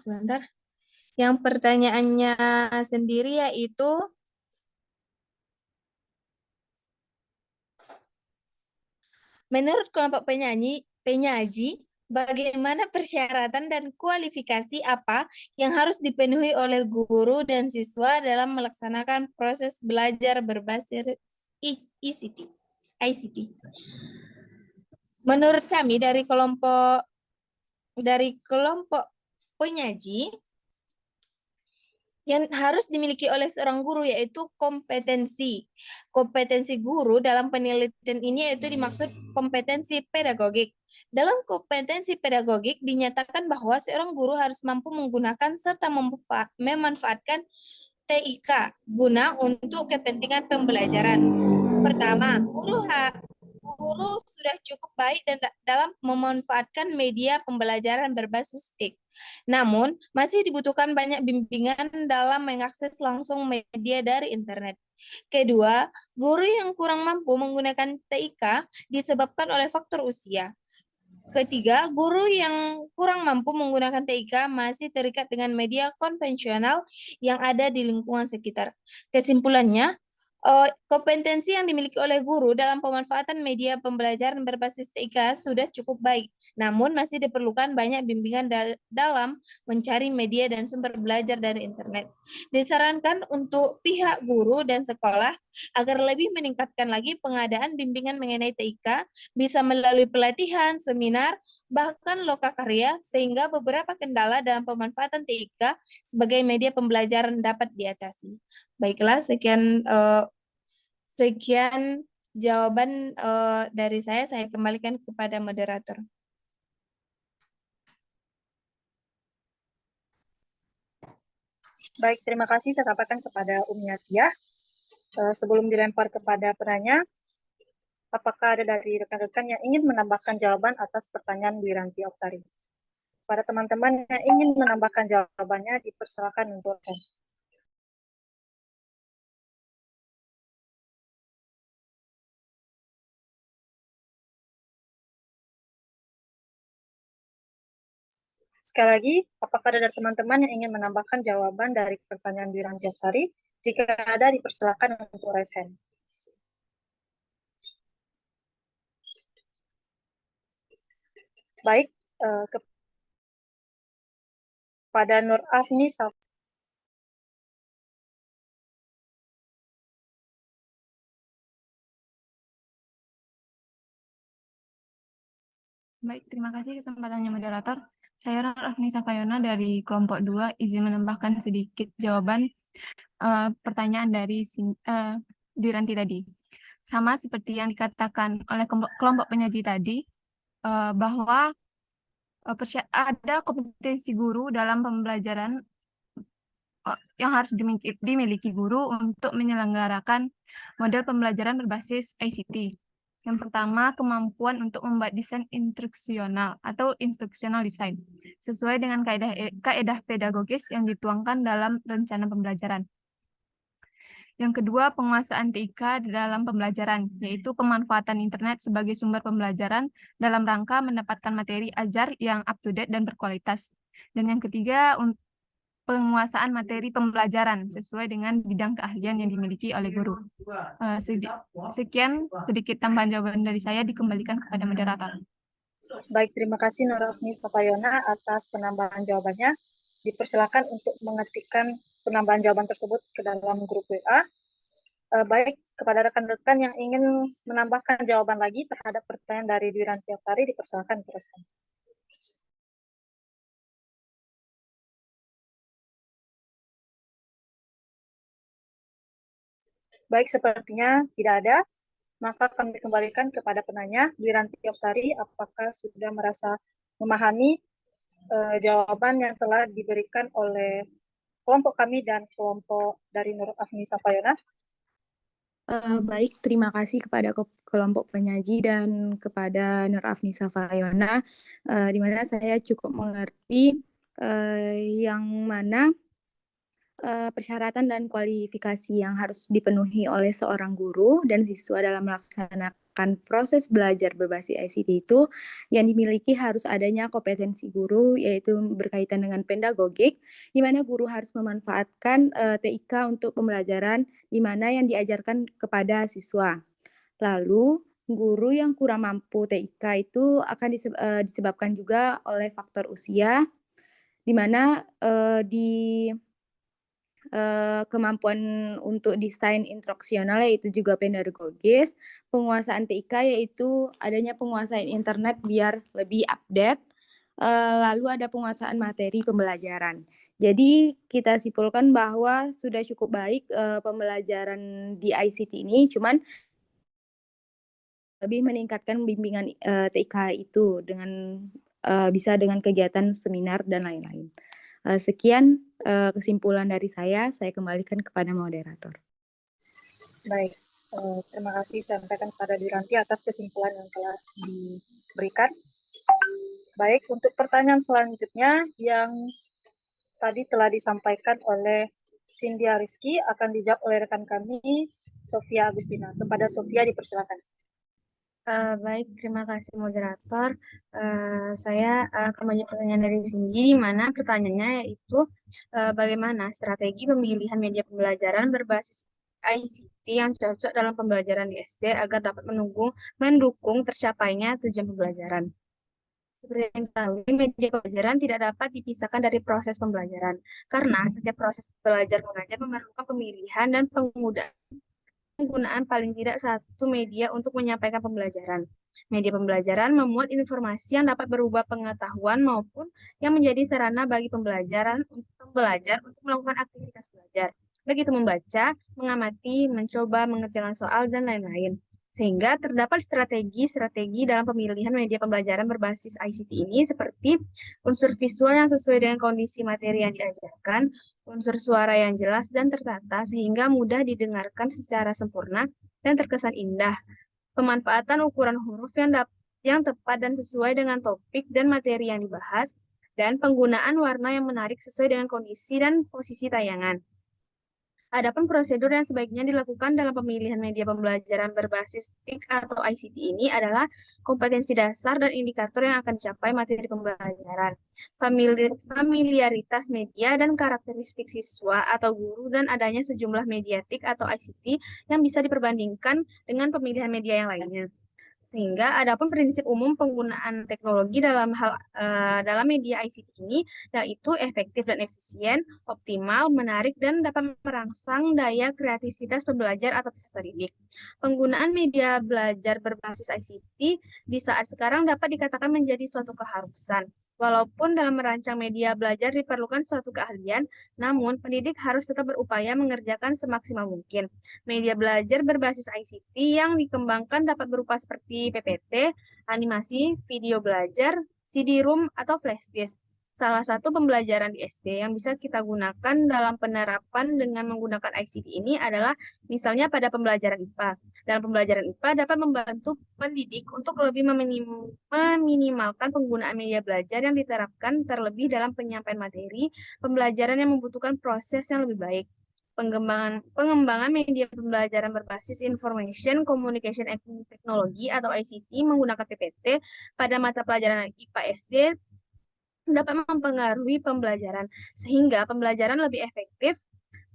pertanyaannya sendiri yaitu menurut kelompok penyaji, bagaimana persyaratan dan kualifikasi apa yang harus dipenuhi oleh guru dan siswa dalam melaksanakan proses belajar berbasis ICT? Menurut kami dari kelompok penyaji, yang harus dimiliki oleh seorang guru yaitu kompetensi. Kompetensi guru dalam penelitian ini yaitu dimaksud kompetensi pedagogik. Dalam kompetensi pedagogik dinyatakan bahwa seorang guru harus mampu menggunakan serta memanfaatkan TIK guna untuk kepentingan pembelajaran. Pertama, guru sudah cukup baik dalam memanfaatkan media pembelajaran berbasis TIK. Namun, masih dibutuhkan banyak bimbingan dalam mengakses langsung media dari internet. Kedua, guru yang kurang mampu menggunakan TIK disebabkan oleh faktor usia. Ketiga, guru yang kurang mampu menggunakan TIK masih terikat dengan media konvensional yang ada di lingkungan sekitar. Kesimpulannya, kompetensi yang dimiliki oleh guru dalam pemanfaatan media pembelajaran berbasis TIK sudah cukup baik, namun masih diperlukan banyak bimbingan dalam mencari media dan sumber belajar dari internet. Disarankan untuk pihak guru dan sekolah agar lebih meningkatkan lagi pengadaan bimbingan mengenai TIK, bisa melalui pelatihan, seminar, bahkan lokakarya, sehingga beberapa kendala dalam pemanfaatan TIK sebagai media pembelajaran dapat diatasi. Baiklah, sekian jawaban dari saya kembalikan kepada moderator. Baik, terima kasih saya sampaikan kepada Umi Atia. Sebelum dilempar kepada penanya, apakah ada dari rekan-rekan yang ingin menambahkan jawaban atas pertanyaan Wiranti Oktari? Pada teman-teman yang ingin menambahkan jawabannya, dipersilakan untuk Sekali lagi, apakah ada dari teman-teman yang ingin menambahkan jawaban dari pertanyaan Wiranti Oktari? Jika ada, dipersilakan untuk raise hand. Baik, kepada Nur Afni Baik, terima kasih kesempatannya moderator. Saya Rafni Safayona dari kelompok 2, izin menambahkan sedikit jawaban pertanyaan dari Wiranti tadi. Sama seperti yang dikatakan oleh kelompok penyaji tadi, bahwa ada kompetensi guru dalam pembelajaran yang harus dimiliki guru untuk menyelenggarakan model pembelajaran berbasis ICT. Yang pertama, kemampuan untuk membuat desain instruksional atau instructional design sesuai dengan kaedah pedagogis yang dituangkan dalam rencana pembelajaran. Yang kedua, penguasaan TIK dalam pembelajaran, yaitu pemanfaatan internet sebagai sumber pembelajaran dalam rangka mendapatkan materi ajar yang up-to-date dan berkualitas. Dan yang ketiga, penguasaan materi pembelajaran sesuai dengan bidang keahlian yang dimiliki oleh guru. Sekian sedikit tambahan jawaban dari saya, dikembalikan kepada moderator. Baik, terima kasih Nur Afni Safayona atas penambahan jawabannya. Dipersilakan untuk mengetikkan penambahan jawaban tersebut ke dalam grup WA. Baik, kepada rekan-rekan yang ingin menambahkan jawaban lagi terhadap pertanyaan dari Wiranti Oktari, dipersilakan teruskan. Baik, sepertinya tidak ada. Maka kami kembalikan kepada penanya, Wiranti Oktari, apakah sudah merasa memahami jawaban yang telah diberikan oleh kelompok kami dan kelompok dari Nur Afni Safayona? Baik, terima kasih kepada kelompok penyaji dan kepada Nur Afni Safayona, di mana saya cukup mengerti yang mana persyaratan dan kualifikasi yang harus dipenuhi oleh seorang guru dan siswa dalam melaksanakan proses belajar berbasis ICT itu yang dimiliki harus adanya kompetensi guru, yaitu berkaitan dengan pedagogik, di mana guru harus memanfaatkan TIK untuk pembelajaran di mana yang diajarkan kepada siswa. Lalu, guru yang kurang mampu TIK itu akan disebabkan juga oleh faktor usia, di mana kemampuan untuk desain instruksional yaitu juga pedagogis, penguasaan TIK yaitu adanya penguasaan internet biar lebih update, lalu ada penguasaan materi pembelajaran. Jadi kita simpulkan bahwa sudah cukup baik pembelajaran di ICT ini, cuman lebih meningkatkan bimbingan TIK itu dengan bisa dengan kegiatan seminar dan lain-lain. Sekian kesimpulan dari saya kembalikan kepada moderator. Baik, terima kasih saya sampaikan kepada Wiranti atas kesimpulan yang telah diberikan. Baik, untuk pertanyaan selanjutnya yang tadi telah disampaikan oleh Cynthia Rizky akan dijawab oleh rekan kami, Sofia Agustina. Kepada Sofia dipersilakan. Baik, terima kasih moderator. Saya akan menjawab pertanyaan dari Cindy, di mana pertanyaannya yaitu bagaimana strategi pemilihan media pembelajaran berbasis ICT yang cocok dalam pembelajaran di SD agar dapat mendukung tercapainya tujuan pembelajaran. Seperti yang diketahui, media pembelajaran tidak dapat dipisahkan dari proses pembelajaran, karena setiap proses belajar mengajar memerlukan pemilihan dan penggunaan paling tidak satu media untuk menyampaikan pembelajaran. Media pembelajaran memuat informasi yang dapat berubah pengetahuan maupun yang menjadi sarana bagi pembelajar untuk melakukan aktivitas belajar, begitu membaca, mengamati, mencoba, mengerjakan soal, dan lain-lain. Sehingga terdapat strategi-strategi dalam pemilihan media pembelajaran berbasis ICT ini seperti unsur visual yang sesuai dengan kondisi materi yang diajarkan, unsur suara yang jelas dan tertata sehingga mudah didengarkan secara sempurna dan terkesan indah, pemanfaatan ukuran huruf yang tepat dan sesuai dengan topik dan materi yang dibahas, dan penggunaan warna yang menarik sesuai dengan kondisi dan posisi tayangan. Adapun prosedur yang sebaiknya dilakukan dalam pemilihan media pembelajaran berbasis TIK atau ICT ini adalah kompetensi dasar dan indikator yang akan dicapai materi pembelajaran, familiaritas media dan karakteristik siswa atau guru, dan adanya sejumlah media TIK atau ICT yang bisa diperbandingkan dengan pemilihan media yang lainnya. Sehingga adapun prinsip umum penggunaan teknologi dalam media ICT ini yaitu efektif dan efisien, optimal, menarik, dan dapat merangsang daya kreativitas pembelajar atau peserta didik. Penggunaan media belajar berbasis ICT di saat sekarang dapat dikatakan menjadi suatu keharusan. Walaupun dalam merancang media belajar diperlukan suatu keahlian, namun pendidik harus tetap berupaya mengerjakan semaksimal mungkin. Media belajar berbasis ICT yang dikembangkan dapat berupa seperti PPT, animasi, video belajar, CD-ROM, atau flash disk. Salah satu pembelajaran di SD yang bisa kita gunakan dalam penerapan dengan menggunakan ICT ini adalah misalnya pada pembelajaran IPA. Dalam pembelajaran IPA dapat membantu pendidik untuk lebih meminimalkan penggunaan media belajar yang diterapkan terlebih dalam penyampaian materi pembelajaran yang membutuhkan proses yang lebih baik. Pengembangan media pembelajaran berbasis Information Communication Technology atau ICT menggunakan PPT pada mata pelajaran IPA SD dapat mempengaruhi pembelajaran, sehingga pembelajaran lebih efektif,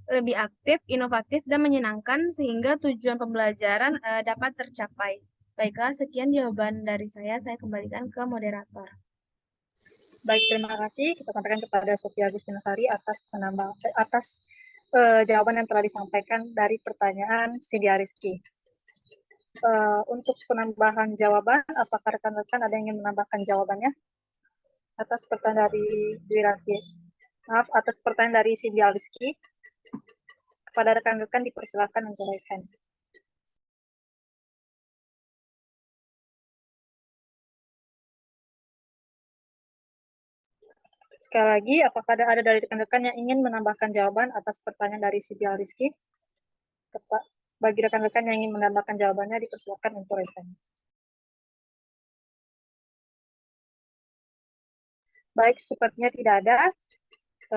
lebih aktif, inovatif, dan menyenangkan, sehingga tujuan pembelajaran dapat tercapai. Baiklah, sekian jawaban dari saya kembalikan ke moderator. Baik, terima kasih. Kita sampaikan kepada Sofia Agustina Sari atas jawaban yang telah disampaikan dari pertanyaan Cynthia Rizky. Untuk penambahan jawaban, apakah rekan-rekan ada yang ingin menambahkan jawabannya? Atas pertanyaan dari Wiranti. Maaf, atas pertanyaan dari Cynthia Rizky. Kepada rekan-rekan dipersilakan untuk raise hand. Sekali lagi, apakah ada dari rekan-rekan yang ingin menambahkan jawaban atas pertanyaan dari Cynthia Rizky? Bagi rekan-rekan yang ingin menambahkan jawabannya, dipersilakan untuk raise hand. Baik, sepertinya tidak ada.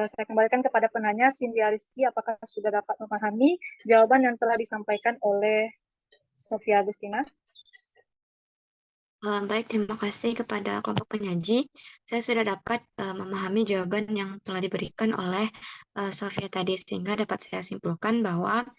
Saya kembalikan kepada penanya, Cynthia Rizky, apakah sudah dapat memahami jawaban yang telah disampaikan oleh Sofia Agustina? Baik, terima kasih kepada kelompok penyaji. Saya sudah dapat memahami jawaban yang telah diberikan oleh Sofia tadi, sehingga dapat saya simpulkan bahwa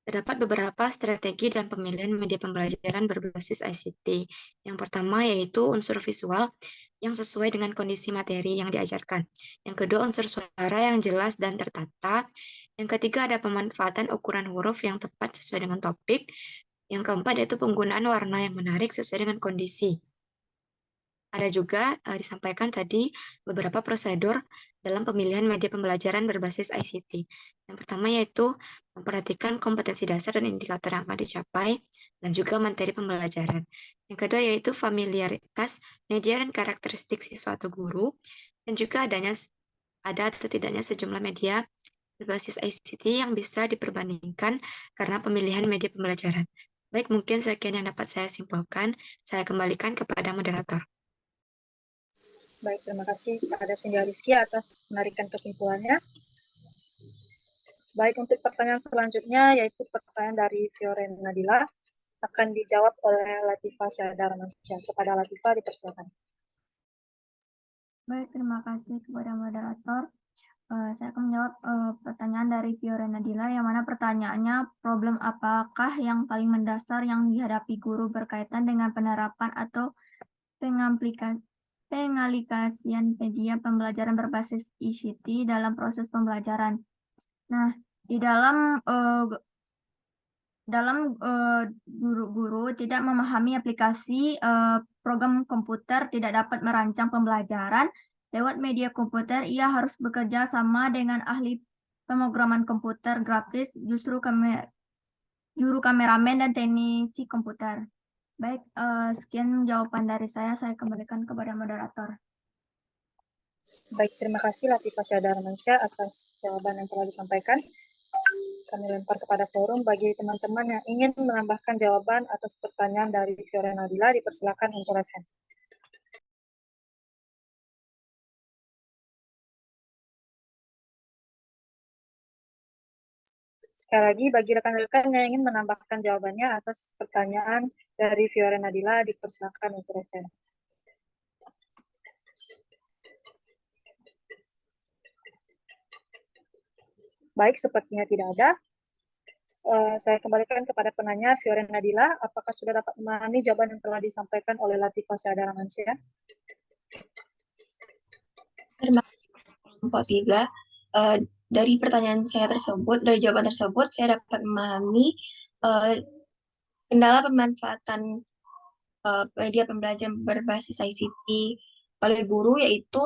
terdapat beberapa strategi dan pemilihan media pembelajaran berbasis ICT. Yang pertama yaitu unsur visual, yang sesuai dengan kondisi materi yang diajarkan. Yang kedua, unsur suara yang jelas dan tertata. Yang ketiga, ada pemanfaatan ukuran huruf yang tepat sesuai dengan topik. Yang keempat, yaitu penggunaan warna yang menarik sesuai dengan kondisi. Ada juga disampaikan tadi beberapa prosedur dalam pemilihan media pembelajaran berbasis ICT. Yang pertama yaitu memperhatikan kompetensi dasar dan indikator yang akan dicapai, dan juga materi pembelajaran. Yang kedua yaitu familiaritas media dan karakteristik siswa atau guru, dan juga ada atau tidaknya sejumlah media berbasis ICT yang bisa diperbandingkan karena pemilihan media pembelajaran. Baik, mungkin sekian yang dapat saya simpulkan. Saya kembalikan kepada moderator. Baik, terima kasih kepada Sindia Rizky atas penarikan kesimpulannya. Baik, untuk pertanyaan selanjutnya, yaitu pertanyaan dari Fioren Nadila, akan dijawab oleh Latifah Syahda Ramansyah. Kepada Latifah, dipersilakan. Baik, terima kasih kepada moderator. Saya akan menjawab pertanyaan dari Fioren Nadila, yang mana pertanyaannya, problem apakah yang paling mendasar yang dihadapi guru berkaitan dengan penerapan atau pengalikasian media pembelajaran berbasis ICT dalam proses pembelajaran. Nah, di dalam guru-guru tidak memahami aplikasi program komputer, tidak dapat merancang pembelajaran lewat media komputer, ia harus bekerja sama dengan ahli pemrograman komputer, grafis, juru kameramen, dan teknisi komputer. Baik, sekian jawaban dari saya kembalikan kepada moderator. Baik, terima kasih Latifah Syahda Ramansyah atas jawaban yang telah disampaikan. Kami lempar kepada forum bagi teman-teman yang ingin menambahkan jawaban atas pertanyaan dari Fioren Nadila, dipersilakan untuk raise hand. Sekali lagi, bagi rekan-rekan yang ingin menambahkan jawabannya atas pertanyaan dari Fioren Nadila, dipersilakan untuk raise hand. Baik, sepertinya tidak ada. Saya kembalikan kepada penanya Fioren Nadila, apakah sudah dapat memahami jawaban yang telah disampaikan oleh Latifah Syahda Ramansyah? Terima kasih kelompok 3. Dari pertanyaan saya tersebut, dari jawaban tersebut, saya dapat memahami kendala pemanfaatan media pembelajaran berbasis ICT oleh guru, yaitu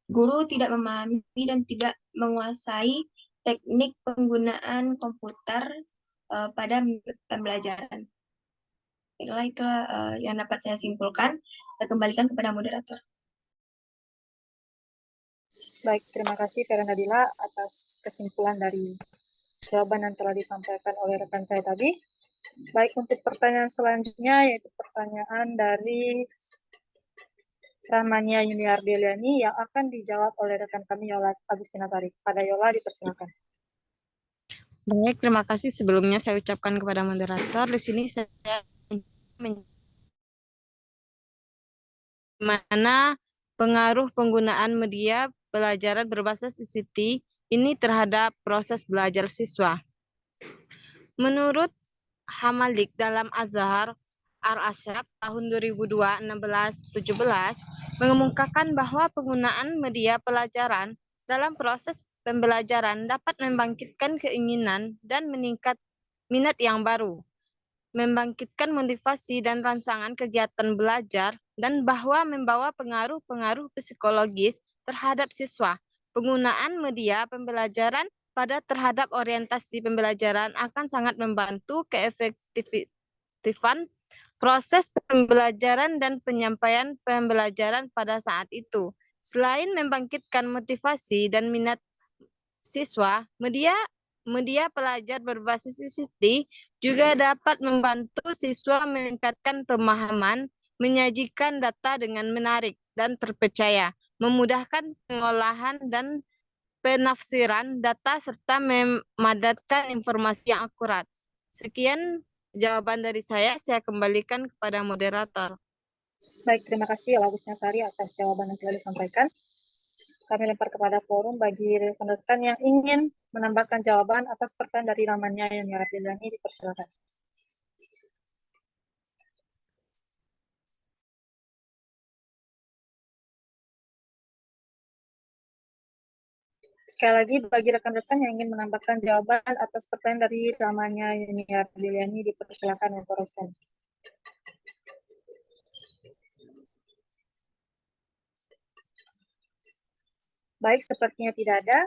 guru tidak memahami dan tidak menguasai teknik penggunaan komputer pada pembelajaran. Baiklah, itulah yang dapat saya simpulkan. Saya kembalikan kepada moderator. Baik, terima kasih Fioren Nadila atas kesimpulan dari jawaban yang telah disampaikan oleh rekan saya tadi. Baik, untuk pertanyaan selanjutnya, yaitu pertanyaan dari Rahmania Yuniardeliani yang akan dijawab oleh rekan kami Yola Agustina Tarik. Pada Yola, dipersilakan. Baik, terima kasih. Sebelumnya saya ucapkan kepada moderator. Di sini saya mana pengaruh penggunaan media pelajaran berbasis ICT ini terhadap proses belajar siswa. Menurut Hamalik dalam Azhar Ar-Rasyad tahun 2002-16-17 mengemukakan bahwa penggunaan media pelajaran dalam proses pembelajaran dapat membangkitkan keinginan dan meningkat minat yang baru, membangkitkan motivasi dan rangsangan kegiatan belajar, dan bahwa membawa pengaruh-pengaruh psikologis terhadap siswa. Penggunaan media pembelajaran terhadap orientasi pembelajaran akan sangat membantu keefektifan proses pembelajaran dan penyampaian pembelajaran pada saat itu. Selain membangkitkan motivasi dan minat siswa, media pelajar berbasis ICT juga dapat membantu siswa meningkatkan pemahaman, menyajikan data dengan menarik dan terpercaya, memudahkan pengolahan dan penafsiran data, serta memadatkan informasi yang akurat. Sekian jawaban dari saya kembalikan kepada moderator. Baik, terima kasih Yola Agustina Sari atas jawaban yang telah disampaikan. Kami lempar kepada forum bagi rekan-rekan yang ingin menambahkan jawaban atas pertanyaan dari Rahmania Yuniardeliani, dipersilakan. Sekali lagi, bagi rekan-rekan yang ingin menambahkan jawaban atas pertanyaan dari Ramanya Yuniar Diliani, dipersilakan untuk resen. Baik, sepertinya tidak ada.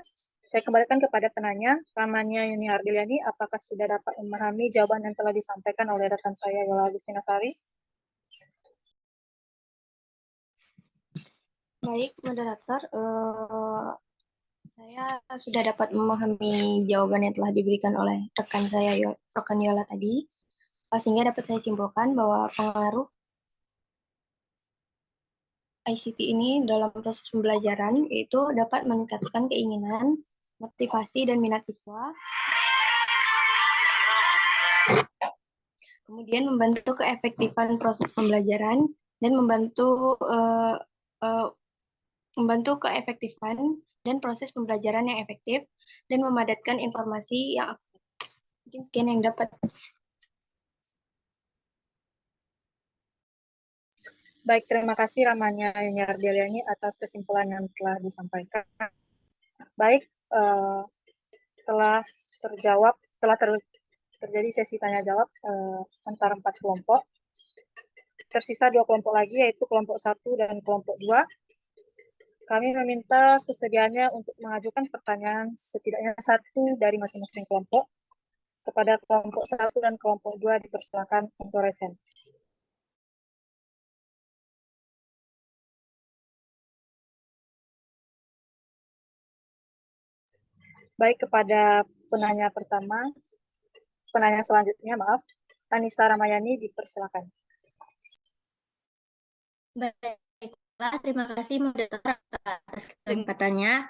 Saya kembalikan kepada penanya, Ramanya Yuni Ardiliani, apakah sudah dapat memahami jawaban yang telah disampaikan oleh rekan saya, Yola Agustina Sari? Baik, moderator, saya sudah dapat memahami jawaban yang telah diberikan oleh rekan saya, rekan Yola tadi, sehingga dapat saya simpulkan bahwa pengaruh ICT ini dalam proses pembelajaran yaitu dapat meningkatkan keinginan, motivasi, dan minat siswa, kemudian membantu keefektifan proses pembelajaran, dan membantu keefektifan dan proses pembelajaran yang efektif, dan memadatkan informasi yang akurat. Mungkin sekian yang dapat. Baik, terima kasih Ramanya Yuni Ardiliani atas kesimpulan yang telah disampaikan. Baik, telah terjadi sesi tanya jawab antara 4 kelompok. Tersisa 2 kelompok lagi, yaitu kelompok 1 dan kelompok 2. Kami meminta kesediaannya untuk mengajukan pertanyaan setidaknya 1 dari masing-masing kelompok. Kepada kelompok 1 dan kelompok 2 dipersilakan untuk resen. Baik, kepada penanya selanjutnya, Anissa Ramayani, dipersilakan. Baiklah, terima kasih moderator atas kesempatannya.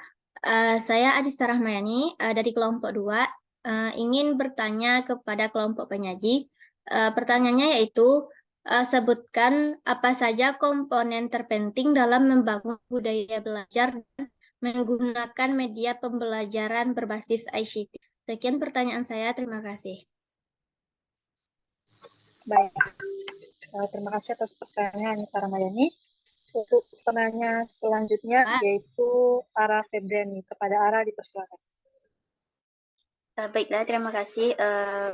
Saya Anissa Rahmayani dari kelompok 2 ingin bertanya kepada kelompok penyaji. Pertanyaannya yaitu, sebutkan apa saja komponen terpenting dalam membangun budaya belajar dan menggunakan media pembelajaran berbasis ICT. Sekian pertanyaan saya, terima kasih. Baik, terima kasih atas pertanyaan Anissa Ramayani. Untuk penanya selanjutnya yaitu Ara Febriani. Kepada Ara dipersilakan. Baiklah, terima kasih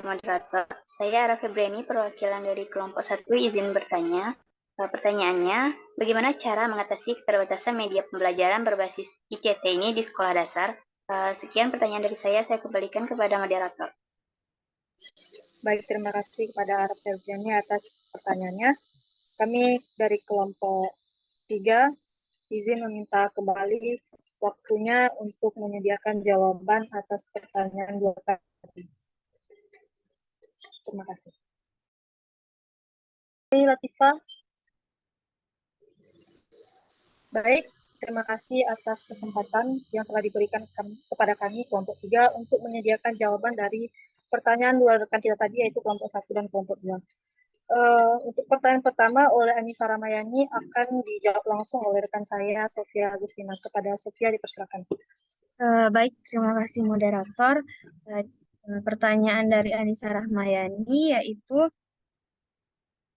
moderator. Saya Ara Febriani, perwakilan dari kelompok 1, izin bertanya. Pertanyaannya, bagaimana cara mengatasi keterbatasan media pembelajaran berbasis ICT ini di sekolah dasar? Sekian pertanyaan dari saya kembalikan kepada moderator. Baik, terima kasih kepada Ara Febriani atas pertanyaannya. Kami dari kelompok 3 izin meminta kembali waktunya untuk menyediakan jawaban atas pertanyaan 2 tadi. Terima kasih. Latifah. Baik, terima kasih atas kesempatan yang telah diberikan kepada kami kelompok 3 untuk menyediakan jawaban dari pertanyaan 2 rekan kita tadi, yaitu kelompok 1 dan kelompok 2. Untuk pertanyaan pertama oleh Anissa Ramayani akan dijawab langsung oleh rekan saya, Sofia Agustina. Kepada Sofia dipersilakan. Baik, terima kasih moderator. Pertanyaan dari Anissa Ramayani yaitu,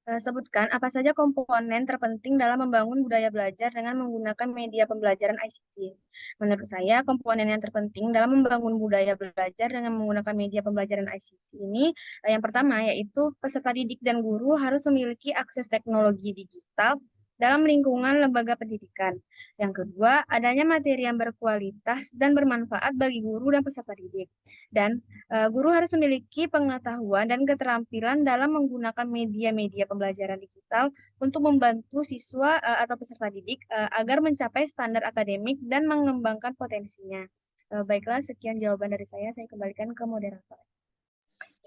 sebutkan apa saja komponen terpenting dalam membangun budaya belajar dengan menggunakan media pembelajaran ICT. Menurut saya, komponen yang terpenting dalam membangun budaya belajar dengan menggunakan media pembelajaran ICT ini, yang pertama yaitu peserta didik dan guru harus memiliki akses teknologi digital dalam lingkungan lembaga pendidikan. Yang kedua, adanya materi yang berkualitas dan bermanfaat bagi guru dan peserta didik. Dan guru harus memiliki pengetahuan dan keterampilan dalam menggunakan media-media pembelajaran digital untuk membantu siswa atau peserta didik agar mencapai standar akademik dan mengembangkan potensinya. Baiklah, sekian jawaban dari saya kembalikan ke moderator.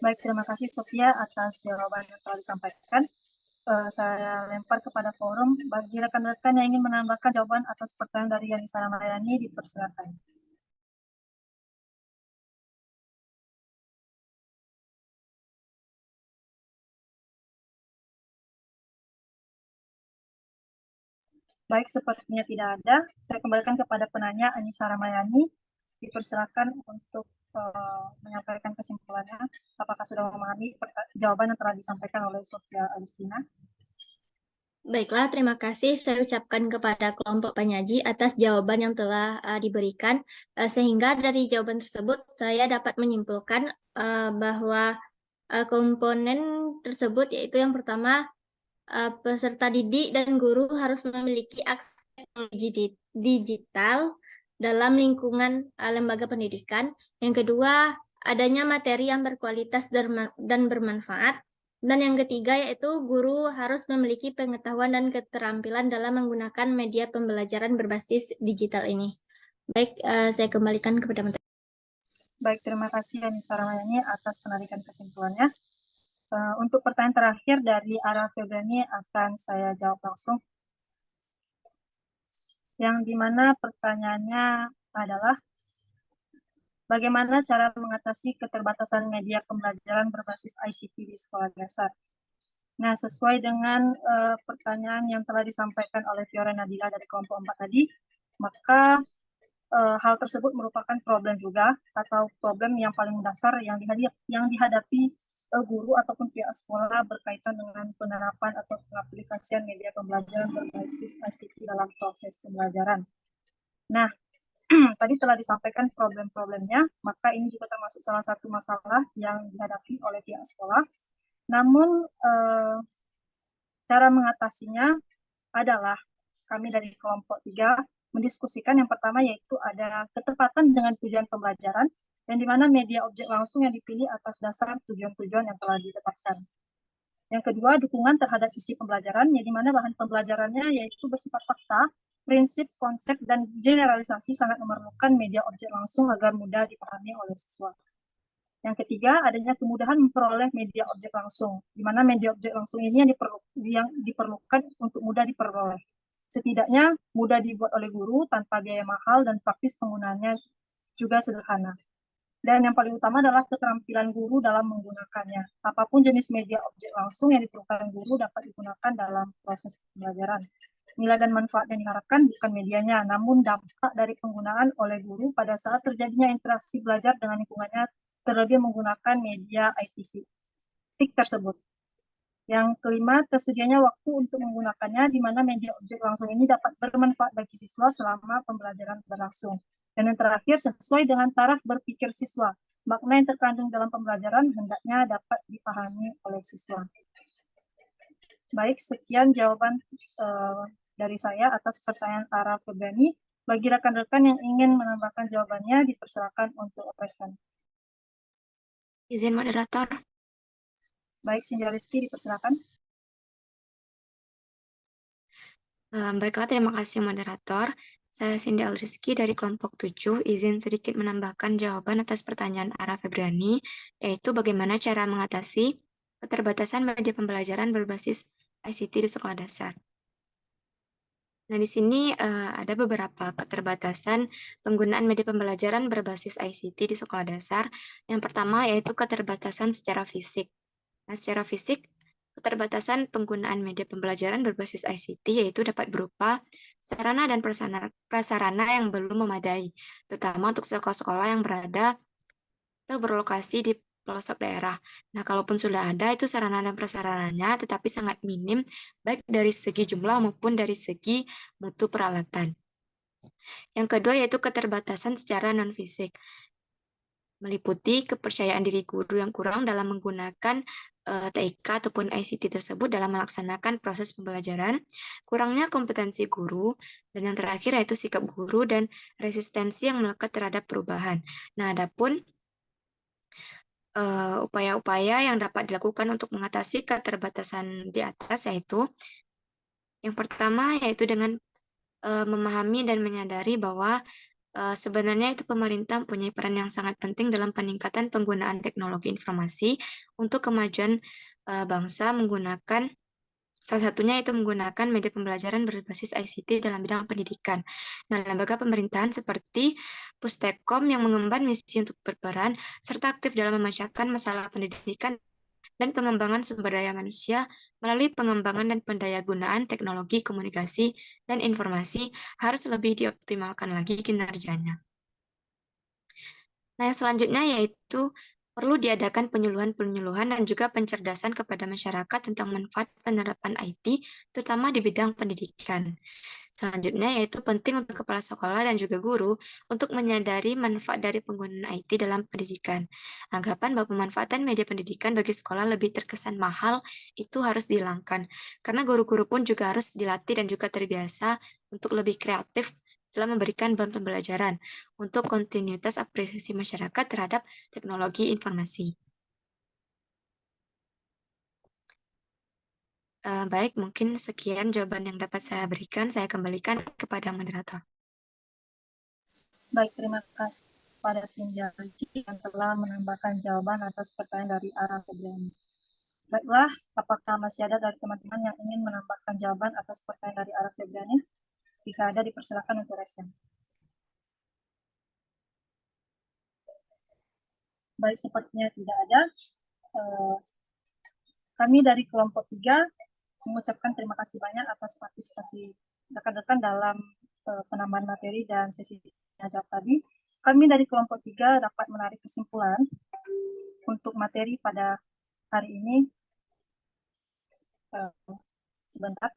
Baik, terima kasih Sofia atas jawaban yang telah disampaikan. Saya lempar kepada forum. Bagi rekan-rekan yang ingin menambahkan jawaban atas pertanyaan dari Anissa Ramayani, dipersilakan. Baik, sepertinya tidak ada. Saya kembalikan kepada penanya Anissa Ramayani. Dipersilakan untuk menyampaikan kesimpulannya. Apakah sudah memahami jawaban yang telah disampaikan oleh Sofia Agustina? Baiklah, terima kasih saya ucapkan kepada kelompok penyaji atas jawaban yang telah diberikan. Sehingga dari jawaban tersebut saya dapat menyimpulkan bahwa komponen tersebut yaitu yang pertama, peserta didik dan guru harus memiliki akses teknologi digital dalam lingkungan lembaga pendidikan. Yang kedua, adanya materi yang berkualitas dan bermanfaat. Dan yang ketiga yaitu guru harus memiliki pengetahuan dan keterampilan dalam menggunakan media pembelajaran berbasis digital ini. Baik, saya kembalikan kepada Menteri. Baik, terima kasih Anissa Ramayani atas penarikan kesimpulannya. Untuk pertanyaan terakhir dari Ara Febriani akan saya jawab langsung. Yang dimana pertanyaannya adalah bagaimana cara mengatasi keterbatasan media pembelajaran berbasis ICT di sekolah dasar. Nah, sesuai dengan pertanyaan yang telah disampaikan oleh Fiora Nadila dari kelompok 4 tadi, maka hal tersebut merupakan problem juga atau problem yang paling mendasar yang dihadapi guru ataupun pihak sekolah berkaitan dengan penerapan atau pengaplikasian media pembelajaran berbasis ICT dalam proses pembelajaran. Nah, tadi telah disampaikan problem-problemnya, maka ini juga termasuk salah satu masalah yang dihadapi oleh pihak sekolah. Namun, cara mengatasinya adalah kami dari kelompok 3 mendiskusikan yang pertama yaitu ada ketepatan dengan tujuan pembelajaran, yang dimana media objek langsung yang dipilih atas dasar tujuan-tujuan yang telah ditetapkan. Yang kedua, dukungan terhadap isi pembelajaran, yang dimana bahan pembelajarannya yaitu bersifat fakta, prinsip, konsep, dan generalisasi sangat memerlukan media objek langsung agar mudah dipahami oleh siswa. Yang ketiga, adanya kemudahan memperoleh media objek langsung, di mana media objek langsung ini yang diperlukan untuk mudah diperoleh. Setidaknya mudah dibuat oleh guru tanpa biaya mahal dan praktis penggunaannya juga sederhana. Dan yang paling utama adalah keterampilan guru dalam menggunakannya. Apapun jenis media objek langsung yang diperlukan guru dapat digunakan dalam proses pembelajaran. Nilai dan manfaat yang diharapkan bukan medianya, namun dampak dari penggunaan oleh guru pada saat terjadinya interaksi belajar dengan lingkungannya, terlebih menggunakan media ITC tersebut. Yang kelima, tersedianya waktu untuk menggunakannya, di mana media objek langsung ini dapat bermanfaat bagi siswa selama pembelajaran berlangsung. Dan yang terakhir, sesuai dengan taraf berpikir siswa, makna yang terkandung dalam pembelajaran hendaknya dapat dipahami oleh siswa. Baik, sekian jawaban dari saya atas pertanyaan Ara Febriani. Bagi rekan-rekan yang ingin menambahkan jawabannya, dipersilakan untuk respon. Izin moderator. Baik, Sindia Rizky, dipersilakan. Baiklah, terima kasih moderator. Saya Sindia Rizky dari kelompok 7, izin sedikit menambahkan jawaban atas pertanyaan Ara Febriani, yaitu bagaimana cara mengatasi keterbatasan media pembelajaran berbasis ICT di sekolah dasar. Nah, di sini ada beberapa keterbatasan penggunaan media pembelajaran berbasis ICT di sekolah dasar. Yang pertama yaitu keterbatasan secara fisik. Nah, secara fisik, keterbatasan penggunaan media pembelajaran berbasis ICT yaitu dapat berupa sarana dan prasarana yang belum memadai, terutama untuk sekolah-sekolah yang berada atau berlokasi di pelosok daerah. Nah, kalaupun sudah ada itu sarana dan prasarananya, tetapi sangat minim, baik dari segi jumlah maupun dari segi mutu peralatan. Yang kedua yaitu keterbatasan secara non-fisik, meliputi kepercayaan diri guru yang kurang dalam menggunakan TIK ataupun ICT tersebut dalam melaksanakan proses pembelajaran, kurangnya kompetensi guru, dan yang terakhir yaitu sikap guru dan resistensi yang melekat terhadap perubahan. Nah, adapun upaya-upaya yang dapat dilakukan untuk mengatasi keterbatasan di atas yaitu yang pertama yaitu dengan memahami dan menyadari bahwa sebenarnya itu pemerintah mempunyai peran yang sangat penting dalam peningkatan penggunaan teknologi informasi untuk kemajuan bangsa menggunakan salah satunya itu menggunakan media pembelajaran berbasis ICT dalam bidang pendidikan. Nah, lembaga pemerintahan seperti Pustekom yang mengemban misi untuk berperan serta aktif dalam memecahkan masalah pendidikan dan pengembangan sumber daya manusia melalui pengembangan dan pendayagunaan teknologi komunikasi dan informasi harus lebih dioptimalkan lagi kinerjanya. Nah, yang selanjutnya yaitu Perlu diadakan penyuluhan-penyuluhan dan juga pencerdasan kepada masyarakat tentang manfaat penerapan IT, terutama di bidang pendidikan. Selanjutnya yaitu penting untuk kepala sekolah dan juga guru untuk menyadari manfaat dari penggunaan IT dalam pendidikan. Anggapan bahwa pemanfaatan media pendidikan bagi sekolah lebih terkesan mahal itu harus dihilangkan, karena guru-guru pun juga harus dilatih dan juga terbiasa untuk lebih kreatif dalam memberikan bahan pembelajaran untuk kontinuitas apresiasi masyarakat terhadap teknologi informasi. Baik, mungkin sekian jawaban yang dapat saya berikan. Saya kembalikan kepada moderator. Baik, terima kasih kepada Cynthia yang telah menambahkan jawaban atas pertanyaan dari Ara Febriani. Baiklah, apakah masih ada dari teman-teman yang ingin menambahkan jawaban atas pertanyaan dari Ara Febriani? Jika ada, dipersilakan untuk resen. Baik, sepertinya tidak ada. Kami dari kelompok 3 mengucapkan terima kasih banyak atas partisipasi rekan-rekan dalam penambahan materi dan sesi pengajar tadi. Kami dari kelompok 3 dapat menarik kesimpulan untuk materi pada hari ini. Sebentar.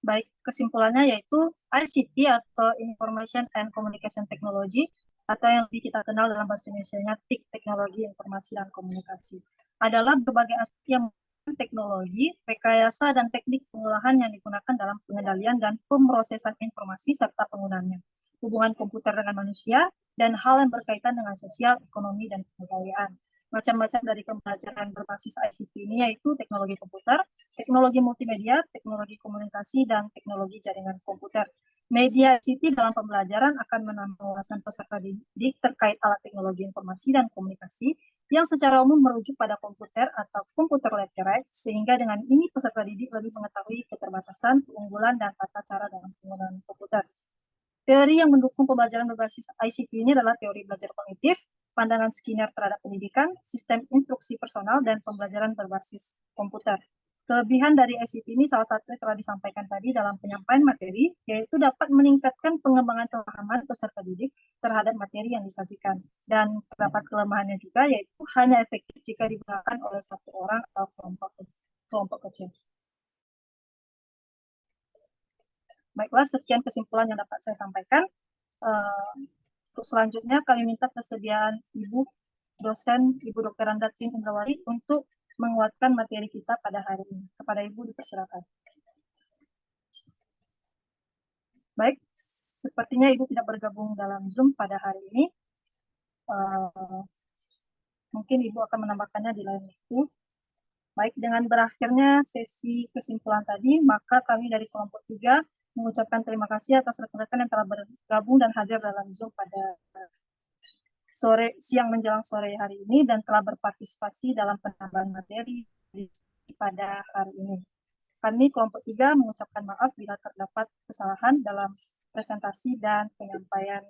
Baik, kesimpulannya yaitu ICT atau Information and Communication Technology atau yang kita kenal dalam bahasa Indonesia-nya TIK, Teknologi Informasi dan Komunikasi, adalah berbagai aspek yang teknologi, rekayasa, dan teknik pengolahan yang digunakan dalam pengendalian dan pemrosesan informasi serta penggunaannya, hubungan komputer dengan manusia, dan hal yang berkaitan dengan sosial, ekonomi, dan kebudayaan. Macam-macam dari pembelajaran berbasis ICT ini yaitu teknologi komputer, teknologi multimedia, teknologi komunikasi, dan teknologi jaringan komputer. Media ICT dalam pembelajaran akan menambah wawasan peserta didik terkait alat teknologi informasi dan komunikasi yang secara umum merujuk pada komputer atau komputer letterate, sehingga dengan ini peserta didik lebih mengetahui keterbatasan, keunggulan, dan tata cara dalam penggunaan komputer. Teori yang mendukung pembelajaran berbasis ICT ini adalah teori belajar kognitif, pandangan Skinner terhadap pendidikan, sistem instruksi personal, dan pembelajaran berbasis komputer. Kelebihan dari ICT ini salah satunya telah disampaikan tadi dalam penyampaian materi, yaitu dapat meningkatkan pengembangan pemahaman peserta didik terhadap materi yang disajikan. Dan terdapat kelemahannya juga, yaitu hanya efektif jika digunakan oleh satu orang atau kelompok kecil. Baiklah, sekian kesimpulan yang dapat saya sampaikan. Untuk selanjutnya, kami minta kesediaan Ibu dosen, Ibu Dr. Randatin Indrawari untuk menguatkan materi kita pada hari ini. Kepada Ibu dipersilakan. Baik, sepertinya Ibu tidak bergabung dalam Zoom pada hari ini. Mungkin Ibu akan menambahkannya di lain waktu. Baik, dengan berakhirnya sesi kesimpulan tadi, maka kami dari kelompok 3 mengucapkan terima kasih atas rekan-rekan yang telah bergabung dan hadir dalam Zoom pada siang menjelang sore hari ini dan telah berpartisipasi dalam penambahan materi pada hari ini. Kami kelompok 3 mengucapkan maaf bila terdapat kesalahan dalam presentasi dan penyampaian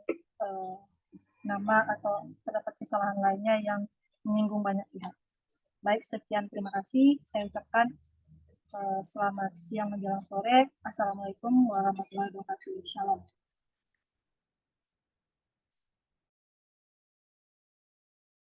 nama atau terdapat kesalahan lainnya yang menyinggung banyak pihak. Baik, sekian, terima kasih. Saya ucapkan selamat siang menjelang sore. Assalamualaikum warahmatullahi wabarakatuh. Shalom.